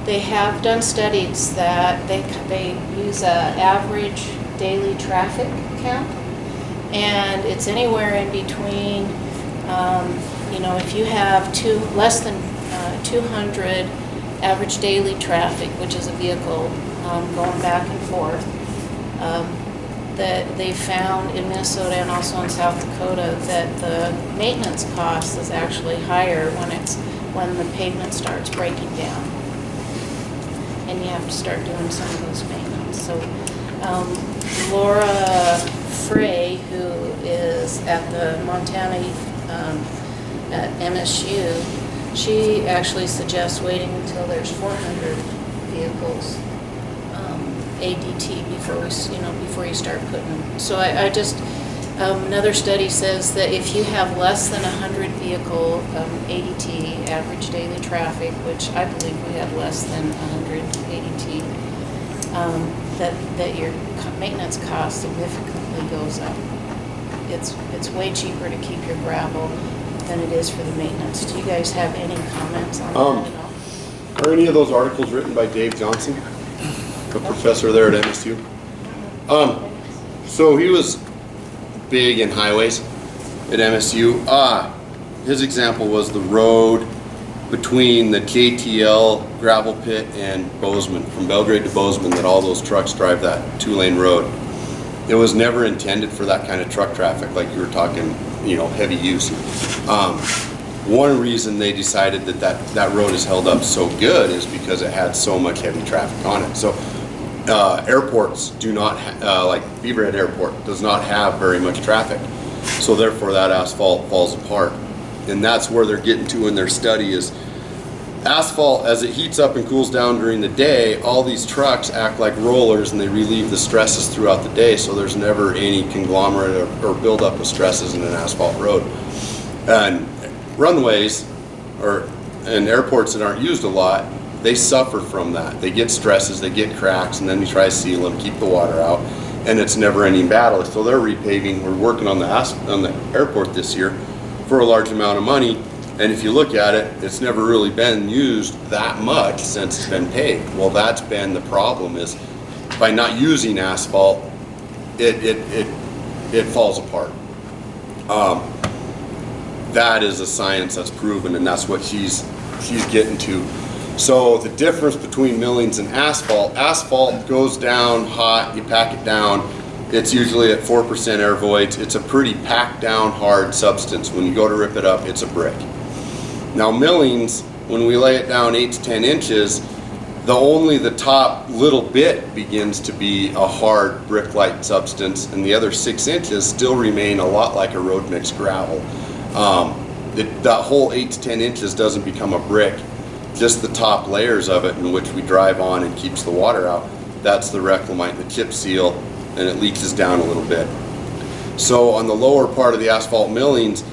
they have done studies that they use an average daily traffic count, and it's anywhere in between, if you have less than 200 average daily traffic, which is a vehicle going back and forth, that they found in Minnesota and also in South Dakota that the maintenance cost is actually higher when the pavement starts breaking down, and you have to start doing some of those maintenance. So Laura Frey, who is at the Montana at MSU, she actually suggests waiting until there's 400 vehicles ADT before you start putting them. So I just another study says that if you have less than 100 vehicle ADT, average daily traffic, which I believe we have less than 100 ADT, that your maintenance cost significantly goes up. It's way cheaper to keep your gravel than it is for the maintenance. Do you guys have any comments on that at all? Are any of those articles written by Dave Johnson, a professor there at MSU? So he was big in highways at MSU. His example was the road between the JTL gravel pit and Bozeman, from Belgrade to Bozeman, that all those trucks drive that 2-lane road. It was never intended for that kind of truck traffic, like you were talking, heavy use. One reason they decided that road is held up so good is because it had so much heavy traffic on it. So airports do not, like Beaverhead Airport does not have very much traffic. So therefore that asphalt falls apart. And that's where they're getting to in their study is asphalt, as it heats up and cools down during the day, all these trucks act like rollers and they relieve the stresses throughout the day, so there's never any conglomerate or buildup of stresses in an asphalt road. And runways and airports that aren't used a lot, they suffer from that. They get stresses, they get cracks, and then we try to seal them, keep the water out, and it's never ending battle. So they're repaving. We're working on the airport this year for a large amount of money. And if you look at it, it's never really been used that much since it's been paved. Well, that's been the problem, is by not using asphalt, it falls apart. That is a science that's proven, and that's what she's getting to. So the difference between millings and asphalt goes down hot, you pack it down, it's usually at 4% air voids. It's a pretty packed down hard substance. When you go to rip it up, it's a brick. Now millings, when we lay it down 8 to 10 inches, only the top little bit begins to be a hard brick-like substance, and the other 6 inches still remain a lot like a road mix gravel. That whole 8 to 10 inches doesn't become a brick. Just the top layers of it, in which we drive on and keeps the water out, that's the reclamite, the chip seal, and it leaches down a little bit. So on the lower part of the asphalt millings,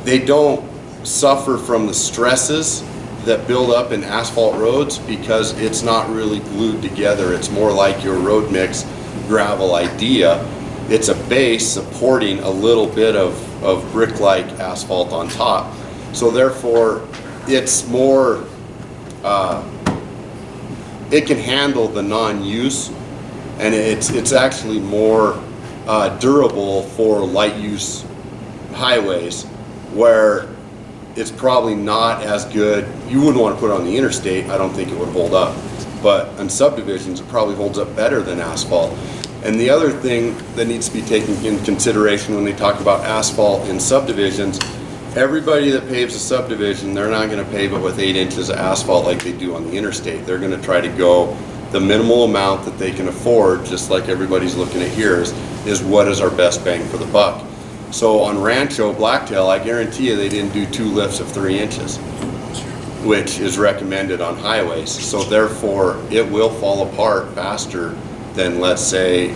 they don't suffer from the stresses that build up in asphalt roads because it's not really glued together. It's more like your road mix gravel idea. it's a base supporting a little bit of brick-like asphalt on top. So therefore, it's more, it can handle the non-use, and it's actually more durable for light-use highways, where it's probably not as good. You wouldn't want to put it on the interstate. I don't think it would hold up. But on subdivisions, it probably holds up better than asphalt. And the other thing that needs to be taken in consideration when they talk about asphalt in subdivisions, everybody that paves a subdivision, they're not going to pave it with 8 inches of asphalt like they do on the interstate. They're going to try to go the minimal amount that they can afford, just like everybody's looking at here, is what is our best bang for the buck. So on Rancho, Blacktail, I guarantee you they didn't do 2 lifts of 3 inches, which is recommended on highways. So therefore, it will fall apart faster than, let's say,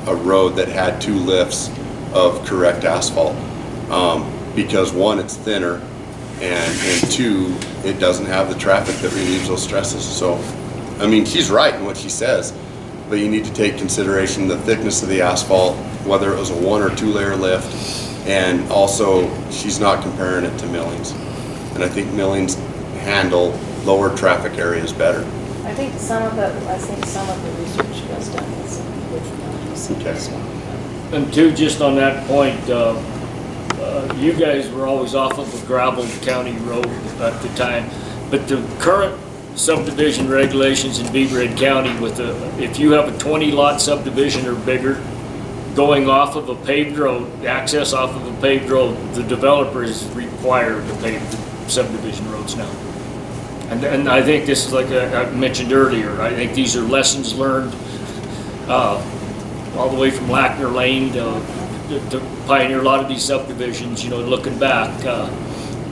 a road that had 2 lifts of correct asphalt. Because 1, it's thinner, and 2, it doesn't have the traffic that relieves those stresses. So, I mean, she's right in what she says, but you need to take consideration the thickness of the asphalt, whether it was a 1 or 2 layer lift, and also she's not comparing it to millings. And I think millings handle lower traffic areas better. I think some of the research was done with millings. Okay. And two, just on that point, you guys were always off of a gravel county road at the time, but the current subdivision regulations in Beaver Head County if you have a 20 lot subdivision or bigger, going off of a paved road, access off of a paved road, the developer is required to pave the subdivision roads now. And I think this is like I mentioned earlier, I think these are lessons learned all the way from Lackner Lane to pioneer a lot of these subdivisions. You know, looking back,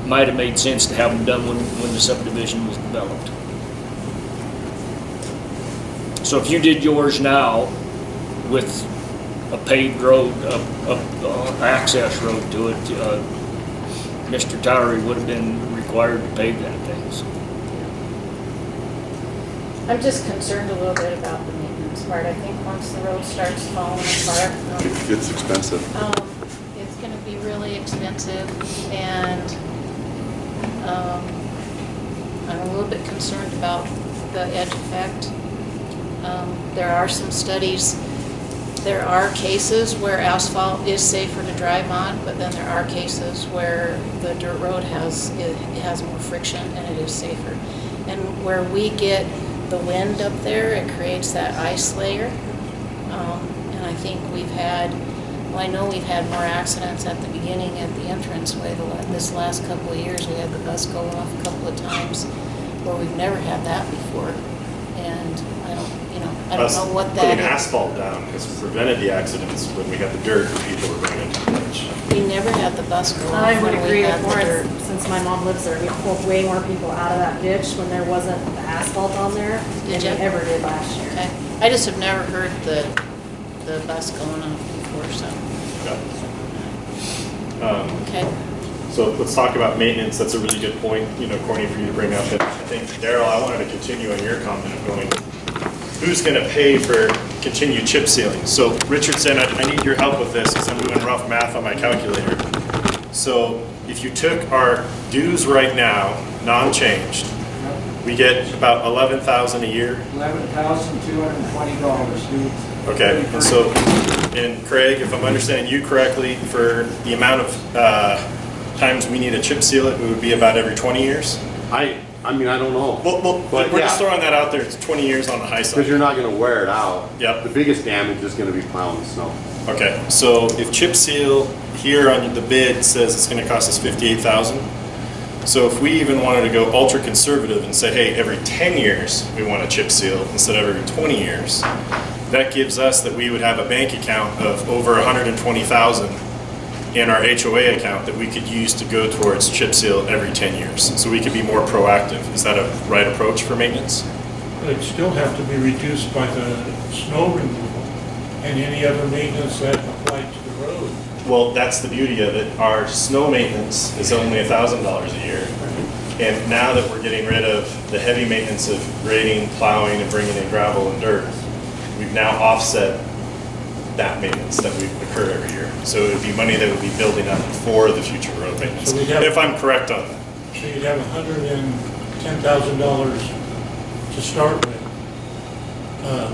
might have made sense to have them done when the subdivision was developed. So if you did yours now with a paved road, access road to it, Mr. Towery would have been required to pave that thing. So. I'm just concerned a little bit about the maintenance part. I think once the road starts falling apart, It's expensive. it's gonna be really expensive, and I'm a little bit concerned about the edge effect. There are some studies, there are cases where asphalt is safer to drive on, but then there are cases where the dirt road it has more friction and it is safer. And where we get the wind up there, it creates that ice layer. And I think I know we've had more accidents at the beginning at the entranceway. This last couple of years, we had the bus go off a couple of times where we've never had that before. And I don't know what that Putting is. asphalt down has prevented the accidents when we had the dirt and people were going into the ditch. We never had the bus go off I would when we agree had with the Lawrence, dirt. since my mom lives there, we pulled way more people out of that ditch when there wasn't the asphalt on there than Did we ya? ever did last year. Okay. I just have never heard the bus going off before, so, okay. So let's talk about maintenance. That's a really good point, Corny, for you to bring up. And I think, Daryl, I wanted to continue on your comment of going, who's going to pay for continued chip sealing? So Richardson, I need your help with this because I'm doing rough math on my calculator. So if you took our dues right now, non-changed, we get about $11,000 a year. $11,220, dude. Okay, and Craig, if I'm understanding you correctly, for the amount of times we need to chip seal it, it would be about every 20 years? I mean, I don't know. Well, But we're just yeah. throwing that out there. It's 20 years on the high Because side. you're not going to wear it out. Yep. The biggest damage is going to be plowing the snow. Okay, so if chip seal here on the bid says it's going to cost us $58,000, so if we even wanted to go ultra conservative and say, hey, every 10 years we want to chip seal instead of every 20 years, that gives us that we would have a bank account of over $120,000 in our HOA account that we could use to go towards chip seal every 10 years. So we could be more proactive. Is that a right approach for maintenance? But it'd still have to be reduced by the snow removal and any other maintenance that applied to the road. Well, that's the beauty of it. Our snow maintenance is only $1,000 a year. And now that we're getting rid of the heavy maintenance of grading, plowing, and bringing in gravel and dirt, we've now offset that maintenance that would occur every year. So it would be money that would be building up for the future road maintenance, So we'd have- if I'm correct on that. So you'd have $110,000 to start with.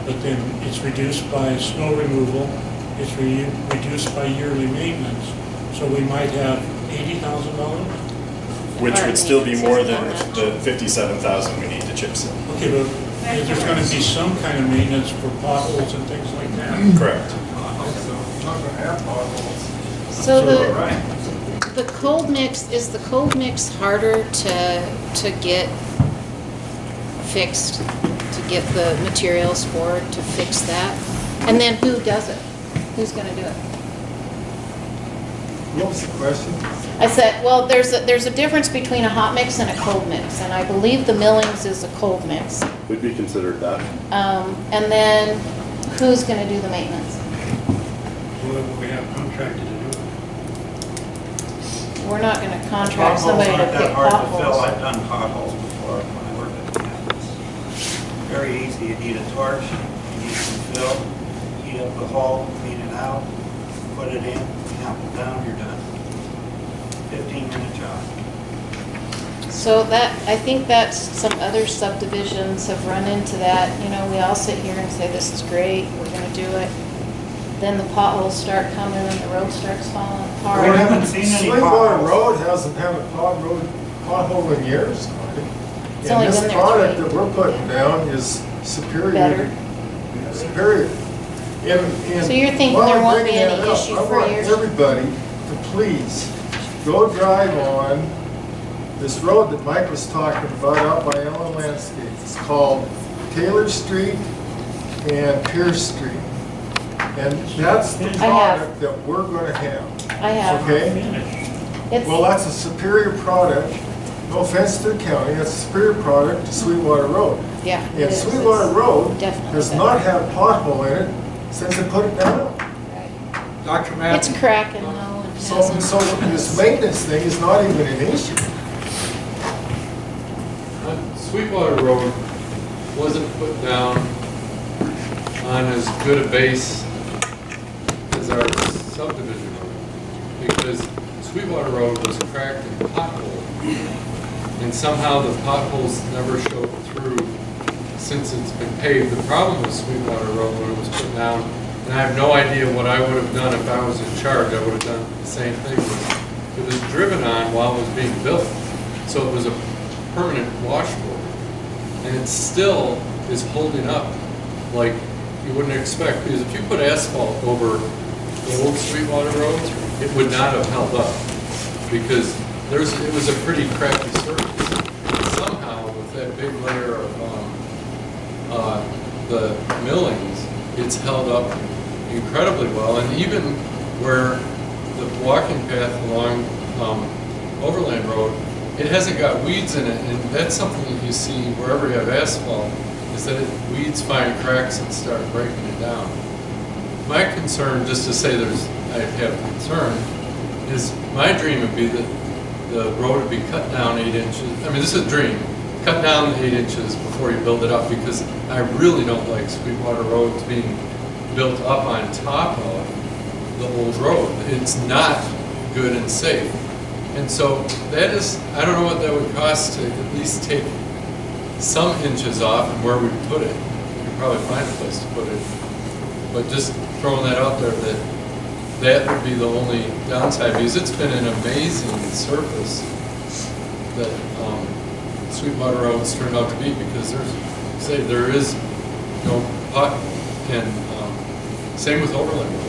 But then it's reduced by snow removal, it's reduced by yearly maintenance. So we might have $80,000? Which would still be more than the 57,000 we need to chip seal. Okay, but there's gonna be some kind of maintenance for potholes and things like that. Correct. Not gonna have potholes. So Right. the cold mix, is the cold mix harder to get fixed, to get the materials for, to fix that? And then who does it? Who's gonna do it? What was the question? I said, well, there's a difference between a hot mix and a cold mix, and I believe the millings is a cold mix. Would be considered that. And then who's gonna do the maintenance? Whoever we have contracted to do it. We're not gonna contract somebody to pick potholes. I've done potholes before when I worked at campus. Very easy. You need a torch, you need some fill, heat up the hole, clean it out, put it in, count it down, you're done. 15-minute job. So that, I think that's, some other subdivisions have run into that, you know, we all sit here and say, this is great, we're gonna do it. Then the potholes start coming and the road starts falling apart. We haven't seen any Sweetwater potholes. Road hasn't had a pothole in years. It's only And been this there product 3. that we're putting down is superior. Better. Superior. So you're thinking while there I'm won't be bringing any that up, issue I for want years? everybody to please go drive on this road that Mike was talking about out by Ellen Landscape. It's called Taylor Street and Pierce Street. And that's the have. product that we're gonna have. I have. Okay? It's, Well, that's a superior product. No offense to the county, that's a superior product to Sweetwater Road. yeah. it And is. Sweetwater Road definitely has better. not had a pothole in it since they put it down. Dr. It's Matthew? cracking now and So hasn't. this maintenance thing is not even an issue. Sweetwater Road wasn't put down on as good a base as our subdivision road, because Sweetwater Road was cracked and potholed, and somehow the potholes never showed through since it's been paved. The problem with Sweetwater Road when it was put down, and I have no idea what I would have done if I was in charge, I would have done the same thing, it was driven on while it was being built, so it was a permanent washboard. And it still is holding up like you wouldn't expect, because if you put asphalt over the old Sweetwater Road, it would not have held up, because it was a pretty crappy surface. And somehow, with that big layer of the millings, it's held up incredibly well, and even where the walking path along Overland Road, it hasn't got weeds in it, and that's something that you see wherever you have asphalt, is that weeds find cracks and start breaking it down. My concern, just to say I have concern, is my dream would be that the road would be cut down 8 inches. I mean, this is a dream. Cut down 8 inches before you build it up, because I really don't like Sweetwater Roads being built up on top of the old road. It's not good and safe. And so that is, I don't know what that would cost to at least take some inches off and where we put it. We could probably find a place to put it. But just throwing that out there, that would be the only downside, because it's been an amazing surface that Sweetwater Road's turned out to be, because there is no pot, and same with Overland Road.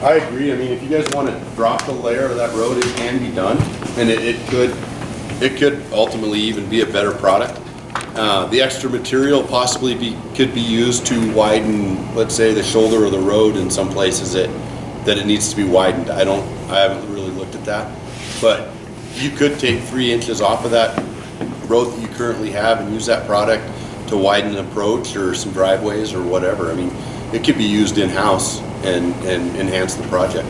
I agree. I mean, if you guys want to drop the layer of that road, it can be done, and it could ultimately even be a better product. The extra material possibly could be used to widen, let's say, the shoulder of the road in some places that it needs to be widened. I haven't really looked at that, but you could take 3 inches off of that road that you currently have and use that product to widen an approach or some driveways or whatever. I mean, it could be used in-house and enhance the project.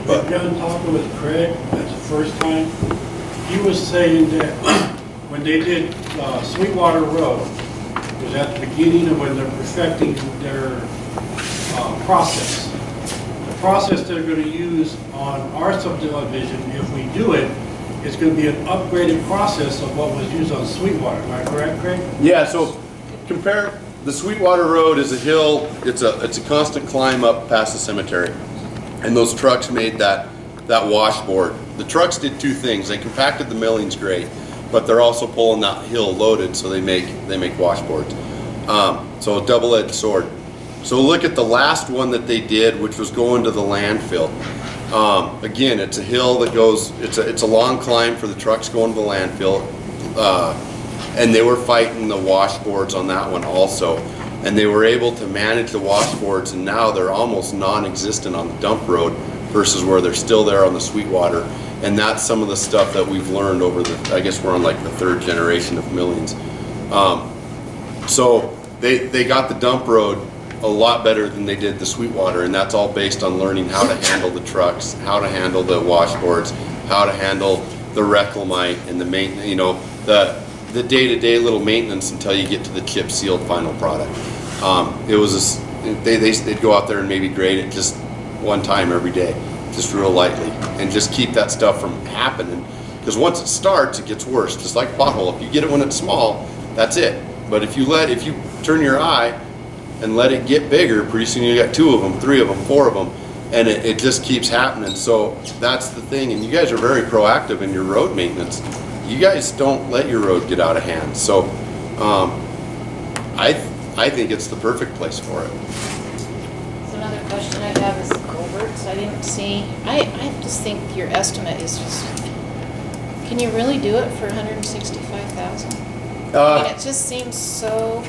I've been talking with Craig, that's the first time. He was saying that when they did Sweetwater Road, is at the beginning of when they're perfecting their process. The process they're going to use on our subdivision, if we do it, it's going to be an upgraded process of what was used on Sweetwater. Am I correct, Craig? Yeah, so compare, the Sweetwater Road is a hill, it's a constant climb up past the cemetery. And those trucks made that washboard. The trucks did two things. They compacted the millings great, but they're also pulling that hill loaded, so they make washboards. So a double-edged sword. So look at the last one that they did, which was going to the landfill. Again, it's a hill that goes, it's a long climb for the trucks going to the landfill. And they were fighting the washboards on that one also. And they were able to manage the washboards, and now they're almost non-existent on the dump road versus where they're still there on the Sweetwater. And that's some of the stuff that we've learned over the, I guess we're on like the third generation of millings. So they got the dump road a lot better than they did the Sweetwater, and that's all based on learning how to handle the trucks, how to handle the washboards, how to handle the reclamite and the maintenance, you know, the day-to-day little maintenance until you get to the chip sealed final product. It was they'd go out there and maybe grade it just one time every day, just real lightly, and just keep that stuff from happening. Because once it starts, it gets worse. Just like a pothole, if you get it when it's small, that's it. But if you turn your eye and let it get bigger, pretty soon you got 2 of them, 3 of them, 4 of them, and it just keeps happening. So that's the thing. And you guys are very proactive in your road maintenance. You guys don't let your road get out of hand. So I think it's the perfect place for it. So another question I have is culverts. I didn't see, I just think your estimate is just, can you really do it for $165,000? I mean, it just seems so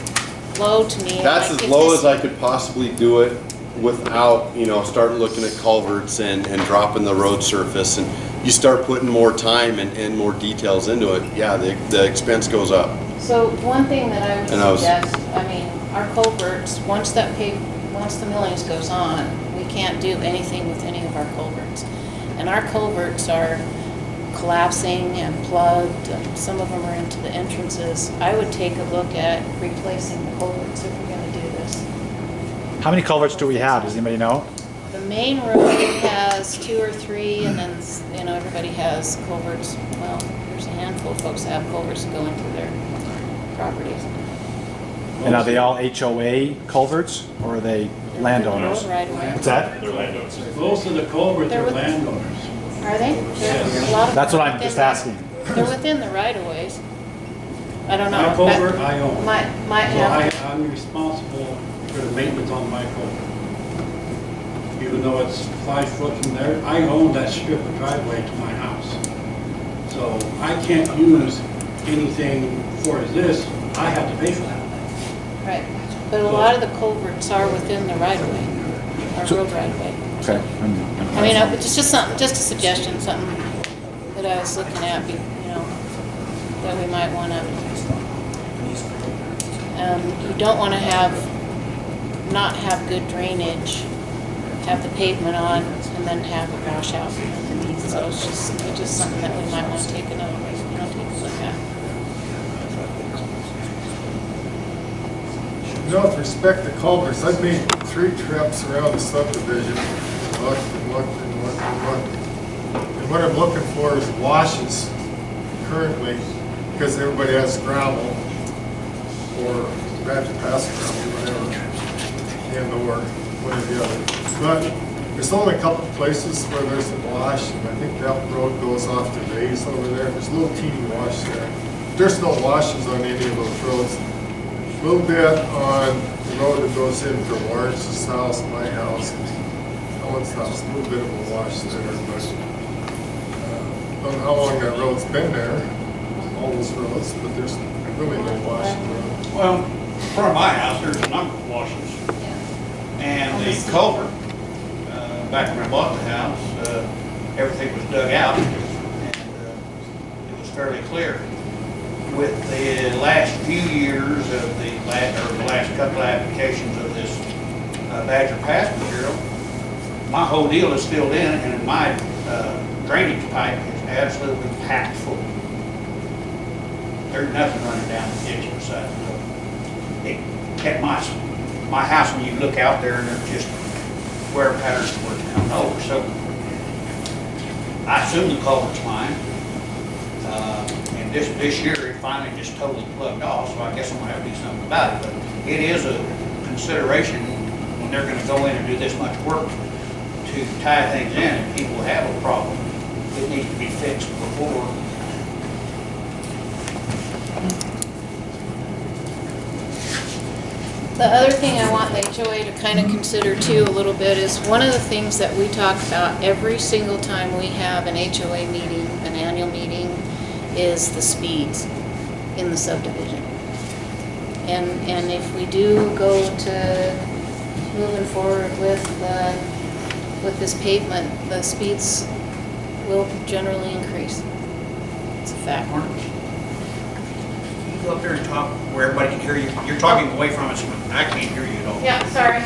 low to me. That's as low as I could possibly do it without, you know, starting looking at culverts and dropping the road surface, and you start putting more time and more details into it. Yeah, the expense goes up. So one thing that I would suggest, I mean, our culverts, once the millings goes on, we can't do anything with any of our culverts. And our culverts are collapsing and plugged, and some of them are into the entrances. I would take a look at replacing the culverts if we're gonna do this. How many culverts do we have? Does anybody know? The main road has 2 or 3, and then, you know, everybody has culverts. Well, there's a handful of folks that have culverts that go into their properties. And are they all HOA culverts, or are they landowners? Road right away. What's that? They're landowners. Most of the culverts They're are with- landowners. Are they? There's a lot of That's what them I'm just within asking. They're within the right of ways. I don't know. My culvert, I own. Might So have, I'm responsible for the maintenance on my culvert. Even though it's 5 foot from there, I own that strip of driveway to my house. So I can't use anything for this, I have to pay for that. right. But a lot of the culverts are within the right of way, our road right of way. Okay. I mean, it's just something, just a suggestion, something that I was looking at, you know, that we might want to. You don't want to not have good drainage, have the pavement on, and then have a washout underneath. So it's just something that we might want to take a look at. You know, with respect to culverts, I've made 3 trips around the subdivision, looked. And what I'm looking for is washes currently, because everybody has gravel, or imagine passing gravel, whatever, and/or one or the other. But there's only a couple of places where there's a wash, and I think that road goes off to Bays over there. There's a little teeny wash there. There's no washes on any of those roads. A little bit on the road that goes in from Lawrence's house, my house, Ellen's house, a little bit of a wash there, but I don't know how long that road's been there, all those roads, but there's really no wash in the road. Well, in front of my house, there's a number of washes. And the culvert, back when I bought the house, everything was dug out, and it was fairly clear. With the last few years of the last couple of applications of this Badger Pass material, my whole deal is filled in, and my drainage pipe is absolutely packed full. There's nothing running down the ditch beside the road. at my house, when you look out there and there's just wear patterns where it's coming over. So I assume the culvert's lined. And this year, it finally just totally plugged off, so I guess I'm gonna have to do something about it. But it is a consideration when they're gonna go in and do this much work to tie things in, and people have a problem. It needs to be fixed before. The other thing I want the HOA to kind of consider too a little bit is one of the things that we talk about every single time we have an HOA meeting, an annual meeting, is the speeds in the subdivision. And if we do go to moving forward with this pavement, the speeds will generally increase. It's a fact. You go up there and talk where everybody can hear you. You're talking away from us, and I can't hear you at all. Yeah, sorry.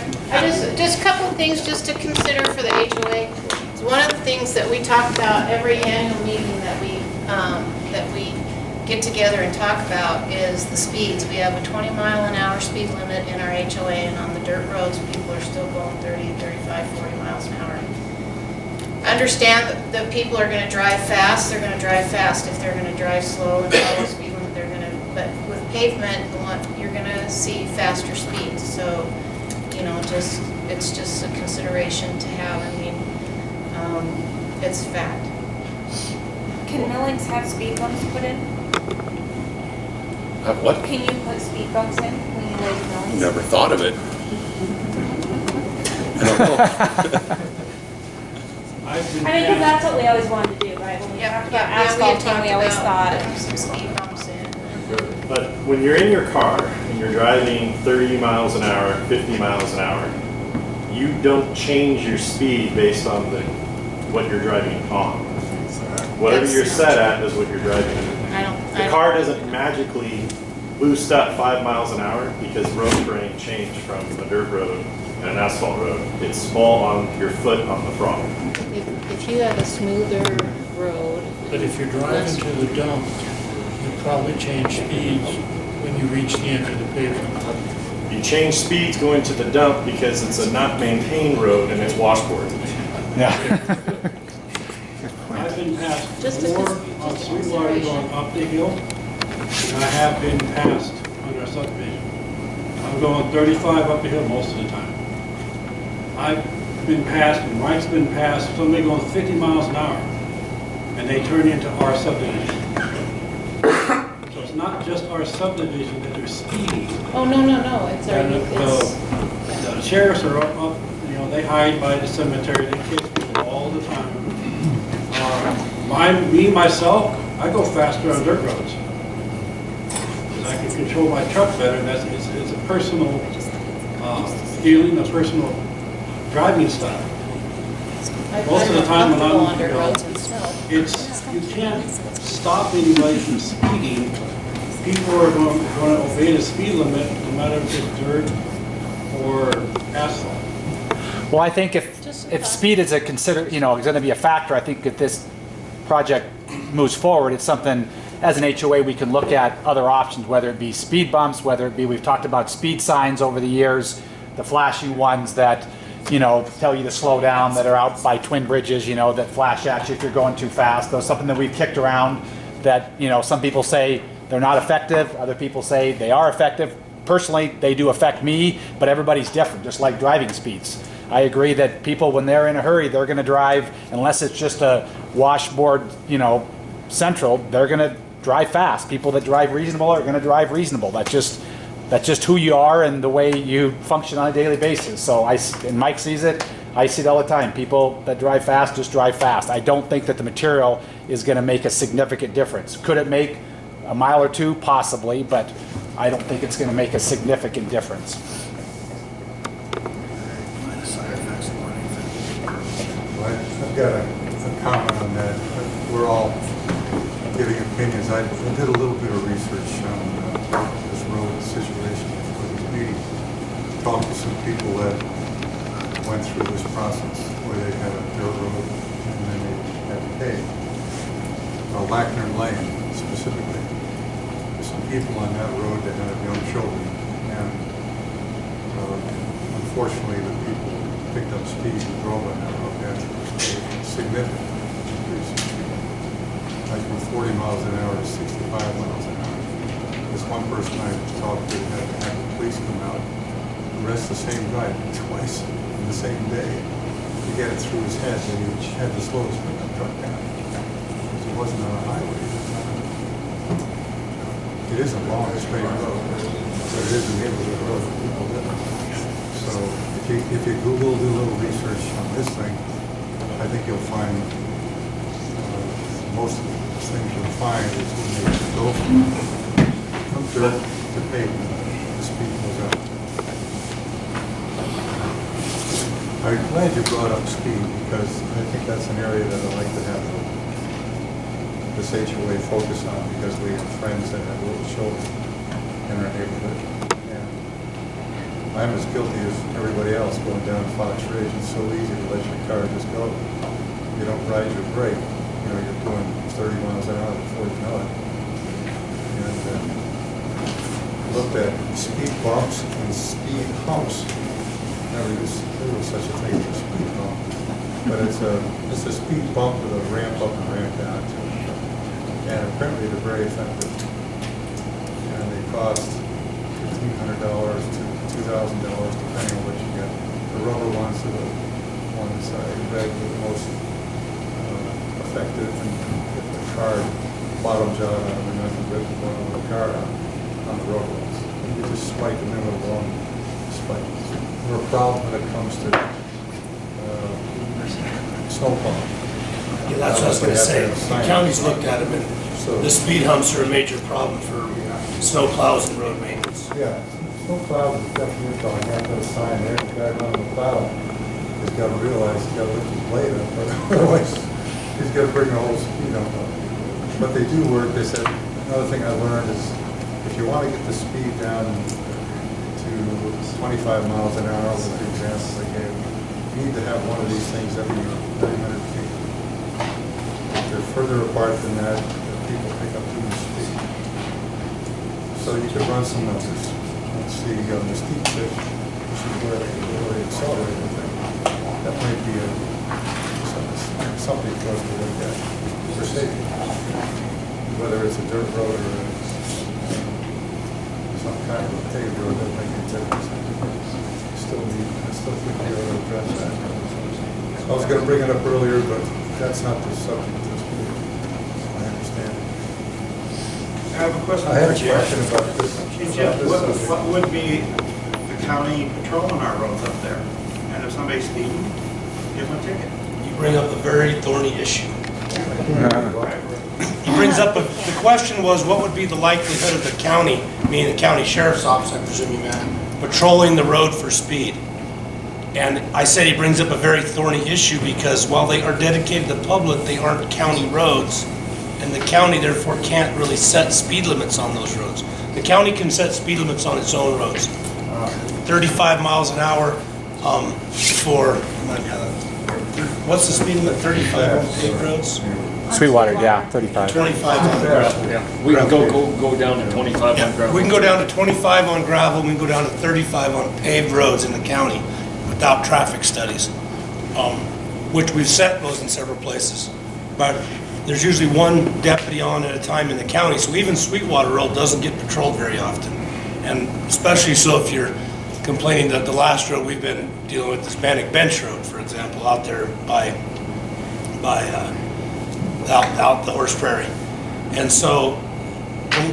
Just a couple of things just to consider for the HOA. It's one of the things that we talk about every annual meeting that we get together and talk about is the speeds. We have a 20-mile-an-hour speed limit in our HOA, and on the dirt roads, people are still going 30, 35, 40 miles an hour. Understand that people are going to drive fast. They're going to drive fast. If they're going to drive slow and follow speed limit, they're going to. But with pavement, you're going to see faster speeds. So, you know, it's just a consideration to have. I mean, it's fact. Can millings have speed bumps put in? Have what? Can you put speed bumps in when you lay millings? Never thought of it. I don't know. I mean, because that's what we always wanted to do, right? When we talked about asphalting, we always thought. Some speed bumps in. But when you're in your car and you're driving 30 miles an hour, 50 miles an hour, you don't change your speed based on what you're driving on. Whatever you're set at is what you're driving. The car doesn't magically boost up 5 miles an hour because road terrain changed from a dirt road and an asphalt road. It's all on your foot on the throttle. If you have a smoother road. But if you're driving to the dump, you probably change speeds when you reach the end of the pavement. You change speeds going to the dump because it's a not maintained road and it's washboard. Yeah. I've been passed more on Sweetwater going up the hill than I have been passed on our subdivision. I'm going 35 up the hill most of the time. I've been passed, and Mike's been passed, somebody going 50 miles an hour, and they turn into our subdivision. So it's not just our subdivision that they're speeding. Oh, no, it's our, The sheriffs are up, you know, they hide by the cemetery, they kiss people all the time. Myself, I go faster on dirt roads. Because I can control my truck better, and it's a personal feeling, a personal driving style. Most of the time when I'm, you know, you can't stop anybody from speeding. People are going to obey the speed limit no matter if it's dirt or asphalt. Well, I think if speed is is going to be a factor, I think if this project moves forward, it's something as an HOA we can look at other options, whether it be speed bumps, whether it be, we've talked about speed signs over the years, the flashing ones that, you know, tell you to slow down, that are out by twin bridges, you know, that flash at you if you're going too fast. Those something that we've kicked around that, you know, some people say they're not effective, other people say they are effective. Personally, they do affect me, but everybody's different, just like driving speeds. I agree that people, when they're in a hurry, they're going to drive, unless it's just a washboard, you know, central, they're going to drive fast. People that drive reasonable are going to drive reasonable. That's just who you are and the way you function on a daily basis. So and Mike sees it, I see it all the time. People that drive fast just drive fast. I don't think that the material is going to make a significant difference. Could it make a mile or two? Possibly, but I don't think it's going to make a significant difference. I've got a comment on that. We're all giving opinions. I did a little bit of research on this road situation for this meeting. Talked to some people that went through this process where they had a dirt road and then they had to pave. Lackner Lane specifically. There's some people on that road that have young children, and Unfortunately, the people who picked up speed and drove on that road had a significant increase in speed. Like from 40 miles an hour to 65 miles an hour. This one person I talked to had to have the police come out, arrest the same guy twice in the same day to get it through his head that he had to slow his pickup truck down. Because it wasn't on a highway. It is a long, straight road, but it is a neighborhood road that people live on. So if you Google, do a little research on this thing, I think you'll find most of the things you'll find is when they go from dirt to pavement, the speed goes up. I'm glad you brought up speed because I think that's an area that I'd like to have this HOA focus on because we have friends that have little children in our neighborhood. And I'm as guilty as everybody else going down Fox Ridge. It's so easy to let your car just go. You don't ride your brake. You know, you're doing 30 miles an hour before you know it. And looked at speed bumps and speed humps. Never used there was such a thing as a speed bump. But it's a speed bump with a ramp up and ramp down to it. And apparently they're very effective. And they cost $1,500 to $2,000 depending on what you get. The rubber ones are the ones I read were the most effective and get the car bottoms out on them and nothing rip the bottom of the car on the rubber ones. You just spike them in with a long spike. We're a problem when it comes to snow plowing. Yeah, that's what I was gonna say. The county's looked at them, and the speed humps are a major problem for snow plows and road maintenance. Yeah, snow plows is definitely going to have to sign there. The guy running the plow has got to realize he's got to lift his blade up, but otherwise he's got to bring the whole speed up. But they do work. They said, another thing I learned is if you want to get the speed down to 25 miles an hour, with the examples I gave, you need to have one of these things every 300 feet. If they're further apart than that, people pick up too much speed. So you could run some numbers. Let's see, Mesquite Fish, which is where they can really accelerate the thing. That might be something for us to look at for safety. Whether it's a dirt road or some kind of a paved road, that might be a difference. I still think we ought to address that. I was going to bring it up earlier, but that's not the subject of this meeting. I understand. I have a question. I have a question about this. Hey, Jeff, what would be the county patrolling our roads up there? And if somebody's speeding, give them a ticket. You bring up a very thorny issue. He brings up, the question was, what would be the likelihood of the county, meaning the county sheriff's office, I presume you meant, patrolling the road for speed? And I said he brings up a very thorny issue because while they are dedicated to the public, they aren't county roads. And the county therefore can't really set speed limits on those roads. The county can set speed limits on its own roads. 35 miles an hour for, what's the speed limit, 35 on paved roads? Sweetwater, yeah, 35. 25 on gravel. Yeah, we can go down to 25 on gravel. We can go down to 25 on gravel, we can go down to 35 on paved roads in the county without traffic studies, which we've set those in several places. But there's usually one deputy on at a time in the county, so even Sweetwater Road doesn't get patrolled very often. And especially so if you're complaining that the last road we've been dealing with is Bannock Bench Road, for example, out there out the Horse Prairie. And so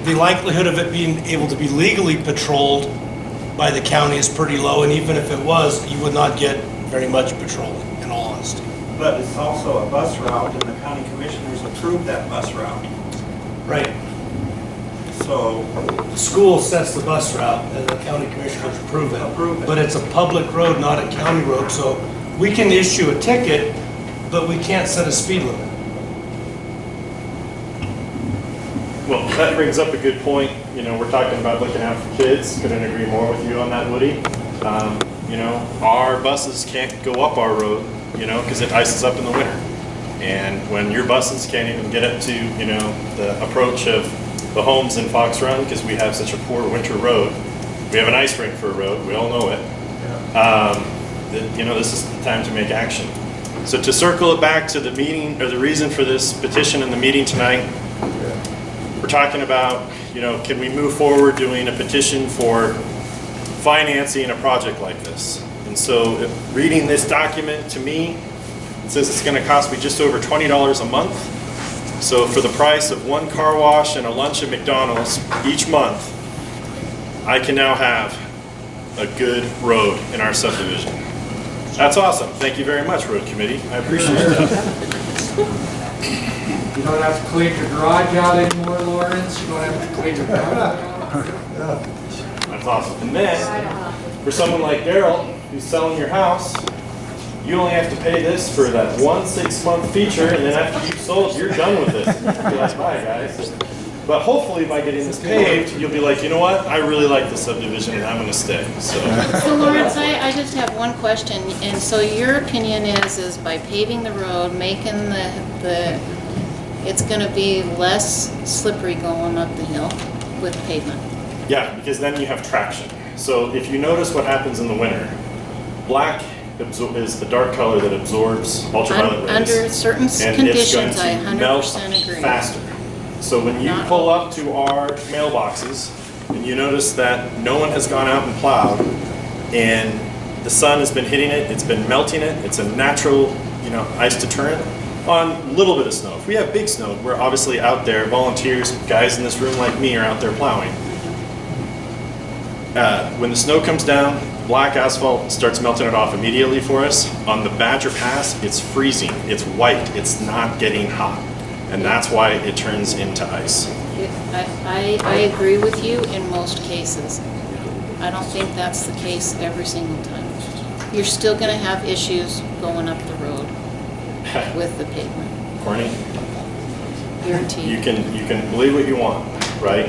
the likelihood of it being able to be legally patrolled by the county is pretty low, and even if it was, you would not get very much patrol, in all honesty. But it's also a bus route, and the county commissioners approved that bus route. Right. So The school sets the bus route, and the county commissioners approve it. But it's a public road, not a county road, so we can issue a ticket, but we can't set a speed limit. Well, that brings up a good point. You know, we're talking about looking out for kids. Couldn't agree more with you on that, Woody. You know, our buses can't go up our road, you know, because it ices up in the winter. And when your buses can't even get up to, you know, the approach of the homes in Fox Run, because we have such a poor winter road. We have an ice rink for a road, we all know it. this is the time to make action. So to circle it back to the meeting, or the reason for this petition and the meeting tonight, we're talking about, can we move forward doing a petition for financing a project like this? And so reading this document to me, it says it's going to cost me just over $20 a month. So for the price of one car wash and a lunch at McDonald's each month, I can now have a good road in our subdivision. That's awesome. Thank you very much, Road Committee. I appreciate that. You don't have to clean your garage out anymore, Lawrence. You don't have to clean your garage out. That's awesome. And then, for someone like Daryl, who's selling your house, you only have to pay this for that 1 6-month feature, and then after you've sold, you're done with it. You're like, bye, guys. But hopefully by getting this paved, you'll be like, you know what? I really like this subdivision and I'm going to stay. So Lawrence, I just have one question. And so your opinion is by paving the road, making it's going to be less slippery going up the hill with pavement? yeah, because then you have traction. So if you notice what happens in the winter, black is the dark color that absorbs ultraviolet rays. Under certain conditions, I 100% agree. Faster. So when you pull up to our mailboxes and you notice that no one has gone out and plowed and the sun has been hitting it, it's been melting it, it's a natural, ice deterrent on a little bit of snow. If we have big snow, we're obviously out there, volunteers, guys in this room like me are out there plowing. When the snow comes down, black asphalt starts melting it off immediately for us. On the Badger Pass, it's freezing, it's white, it's not getting hot. And that's why it turns into ice. I agree with you in most cases. I don't think that's the case every single time. You're still going to have issues going up the road with the pavement. Corny? Guaranteed. You can believe what you want, right?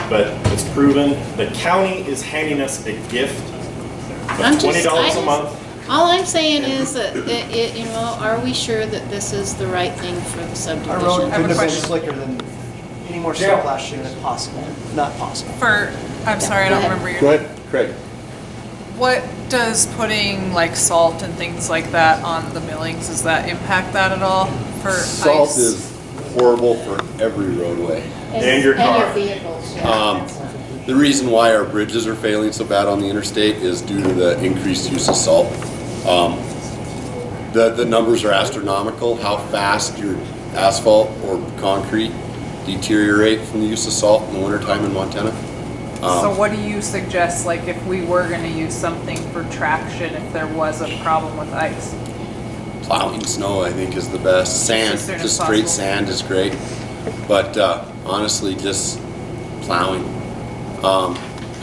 But it's proven the county is handing us a gift of $20 a month. All I'm saying is that, are we sure that this is the right thing for the subdivision? Our road couldn't have been slicker than any more snow last year than possible. Not possible. I'm sorry, I don't remember your Go name. ahead, Craig. What does putting like salt and things like that on the millings, does that impact that at all for Salt ice? is horrible for every roadway. And your car. And your vehicles, yeah. The reason why our bridges are failing so bad on the interstate is due to the increased use of salt. The numbers are astronomical, how fast your asphalt or concrete deteriorate from the use of salt in the wintertime in Montana. So what do you suggest, like if we were gonna use something for traction, if there was a problem with ice? Plowing snow, I think, is the best. Sand, As soon as just straight possible. sand is great. But honestly, just plowing. I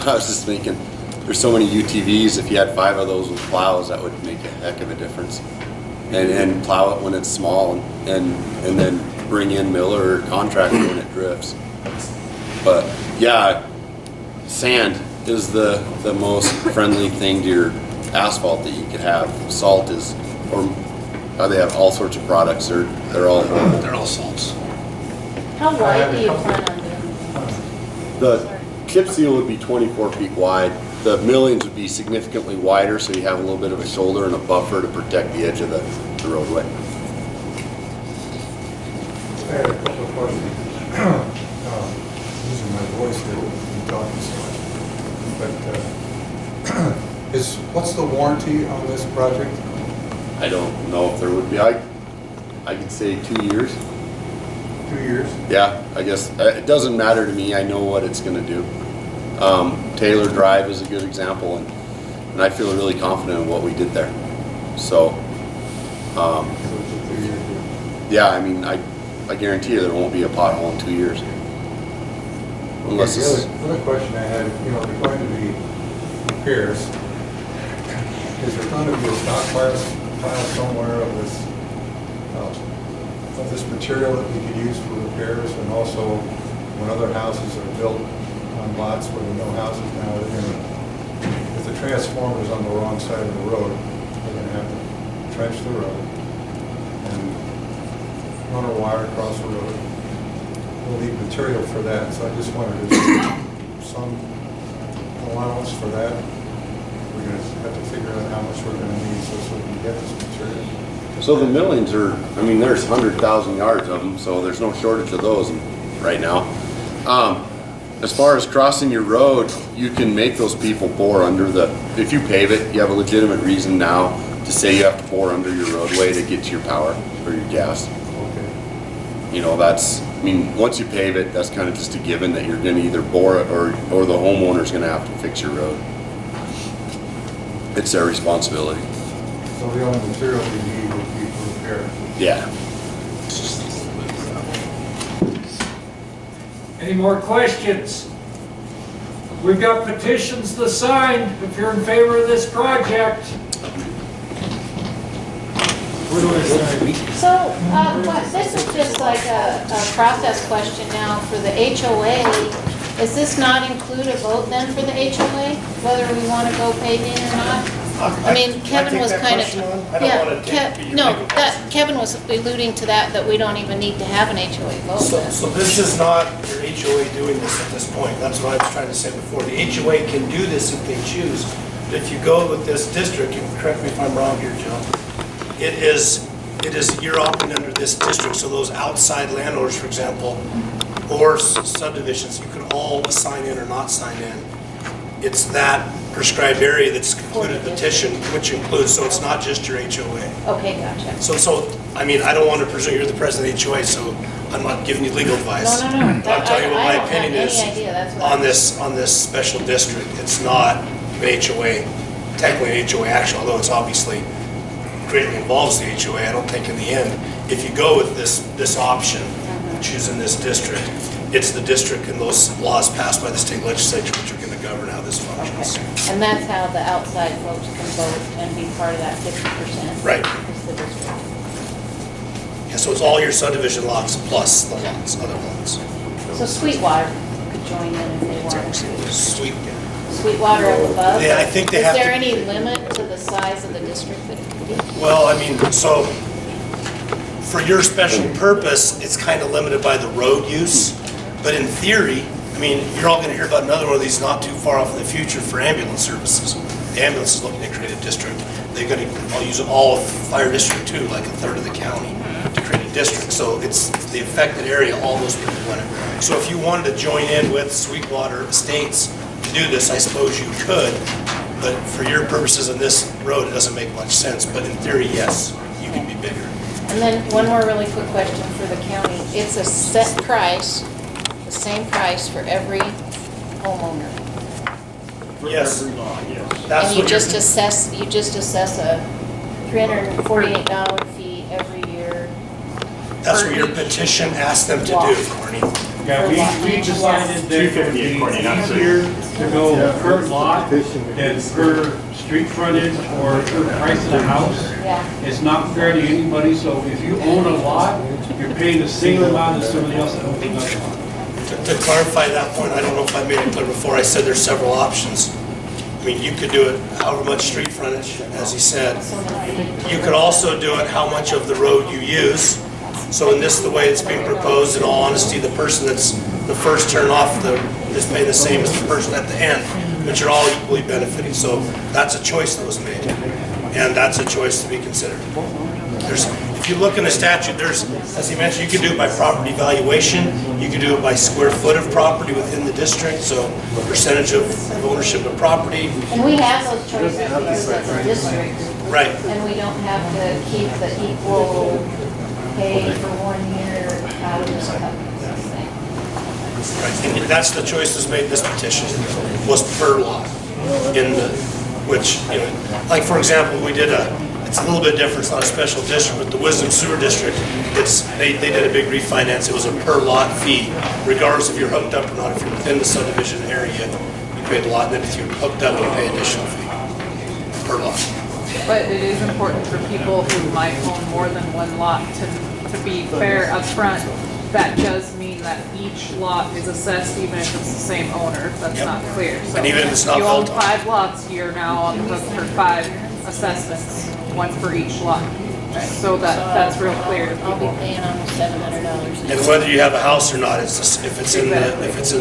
was just thinking, there's so many UTVs, if you had 5 of those with plows, that would make a heck of a difference. And plow it when it's small and then bring in miller or contractor when it drifts. But yeah, sand is the most friendly thing to your asphalt that you could have. Salt is, or they have all sorts of products. They're all salts. How wide do you plan on doing? The chip seal would be 24 feet wide. The millings would be significantly wider, so you have a little bit of a shoulder and a buffer to protect the edge of the roadway. I had a couple of questions. Losing my voice here, I'm talking so much. But what's the warranty on this project? I don't know if there would be. I could say 2 years. 2 years? Yeah, I guess it doesn't matter to me. I know what it's going to do. Taylor Drive is a good example, and I feel really confident in what we did there. So, yeah, I mean, I guarantee you there won't be a pothole in 2 years. Unless it's... The other question I had, there's going to be repairs. Is there going to be a stockpile somewhere of this material that we could use for repairs? And also, when other houses are built on lots where there are no houses now, if the transformer's on the wrong side of the road, they're going to have to trench the road and run a wire across the road. We'll need material for that, so I just wanted to some allowance for that we're gonna have to figure out how much we're gonna need so we can get this material. So the millings are, I mean, there's 100,000 yards of them, so there's no shortage of those right now. As far as crossing your road, you can make those people bore under the, if you pave it, you have a legitimate reason now to say you have to bore under your roadway to get to your power or your gas. Okay. You know, that's, I mean, once you pave it, that's kind of just a given that you're gonna either bore it or the homeowner's gonna have to fix your road. It's their responsibility. So the only material we need would be for repair. Yeah. Any more questions? We've got petitions to sign if you're in favor of this project. So, this is just like a process question now for the HOA. Does this not include a vote then for the HOA, whether we want to go paving or not? I mean, Kevin was kind of, Kevin was alluding to that we don't even need to have an HOA vote then. So this is not your HOA doing this at this point. That's what I was trying to say before. The HOA can do this if they choose. But if you go with this district, and correct me if I'm wrong here, Joe, it is, you're operating under this district. So those outside landowners, for example, or subdivisions, you can all sign in or not sign in. It's that prescribed area that's included petition, which includes, so it's not just your HOA. Okay, gotcha. So, I mean, I don't want to presume you're the president of the HOA, so I'm not giving you legal advice. No. But I'll tell you what my opinion is on this. this special district. It's not an HOA, technically an HOA action, although it's obviously greatly involves the HOA. I don't think in the end, if you go with this option, choosing this district, it's the district and those laws passed by the state legislature which are going to govern how this functions. Okay. And that's how the outside folks can vote and be part of that 50%. Right. Is the district. Yeah, so it's all your subdivision lots plus the lots, other lots. So Sweetwater could join in if they wanted to. Sweetwater up above? Yeah, I think they have to. Is there any limit to the size of the district that it could be? Well, I mean, so for your special purpose, it's kind of limited by the road use. But in theory, I mean, you're all going to hear about another one of these not too far off in the future for ambulance services. The ambulance is looking to create a district. They're going to, I'll use it all of fire district too, like a third of the county to create a district. So it's the affected area, all those people want it. So if you wanted to join in with Sweetwater Estates to do this, I suppose you could. But for your purposes on this road, it doesn't make much sense. But in theory, yes, you can be bigger. And then one more really quick question for the county. It's a set price, the same price for every homeowner. Yes. And you just assess a $348 fee every year. That's what your petition asked them to do, Corny. Yeah, we decided that it would be easier to go per lot than per street frontage or per price of the house. Yeah. It's not fair to anybody, so if you own a lot, you're paying the same amount as somebody else that owns another lot. To clarify that point, I don't know if I made it clear before, I said there's several options. I mean, you could do it however much street frontage, as he said. You could also do it how much of the road you use. So in this, the way it's being proposed, in all honesty, the person that's the first turn off is paying the same as the person at the end, but you're all equally benefiting. So that's a choice that was made, and that's a choice to be considered. If you look in the statute, there's, as he mentioned, you can do it by property valuation, you can do it by square foot of property within the district, so percentage of ownership of property. And we have those choices because it's a district. Right. And we don't have to keep the equal pay for 1 year out of this thing. Right. And that's the choice that's made this petition, was per lot. Which, you know, like for example, we did it's a little bit different, it's not a special district, but the Wisdom Sewer District, they did a big refinance, it was a per lot fee, regardless if you're hooked up or not. If you're within the subdivision area, you pay the lot, and then if you're hooked up, you pay additional fee per lot. But it is important for people who might own more than one lot to be fair up front. That does mean that each lot is assessed even if it's the same owner. That's not clear. So And even if it's not you own built on. 5 lots, you're now on the hook for 5 assessments, one for each lot. So that's real clear to I'll be people. paying almost $700. And whether you have a house or not, it's just, if it's in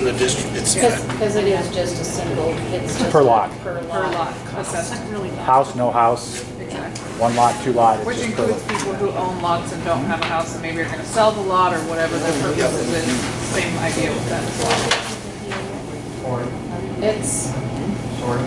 the district, it's. Because it is just a single, it's just. Per lot. Per Per lot. lot assessment. House, no house, Exactly. one lot, two lot, it's Which just per includes lot. people who own lots and don't have a house and maybe are gonna sell the lot or whatever their purpose is. Same idea with that as well. It's, Sorry.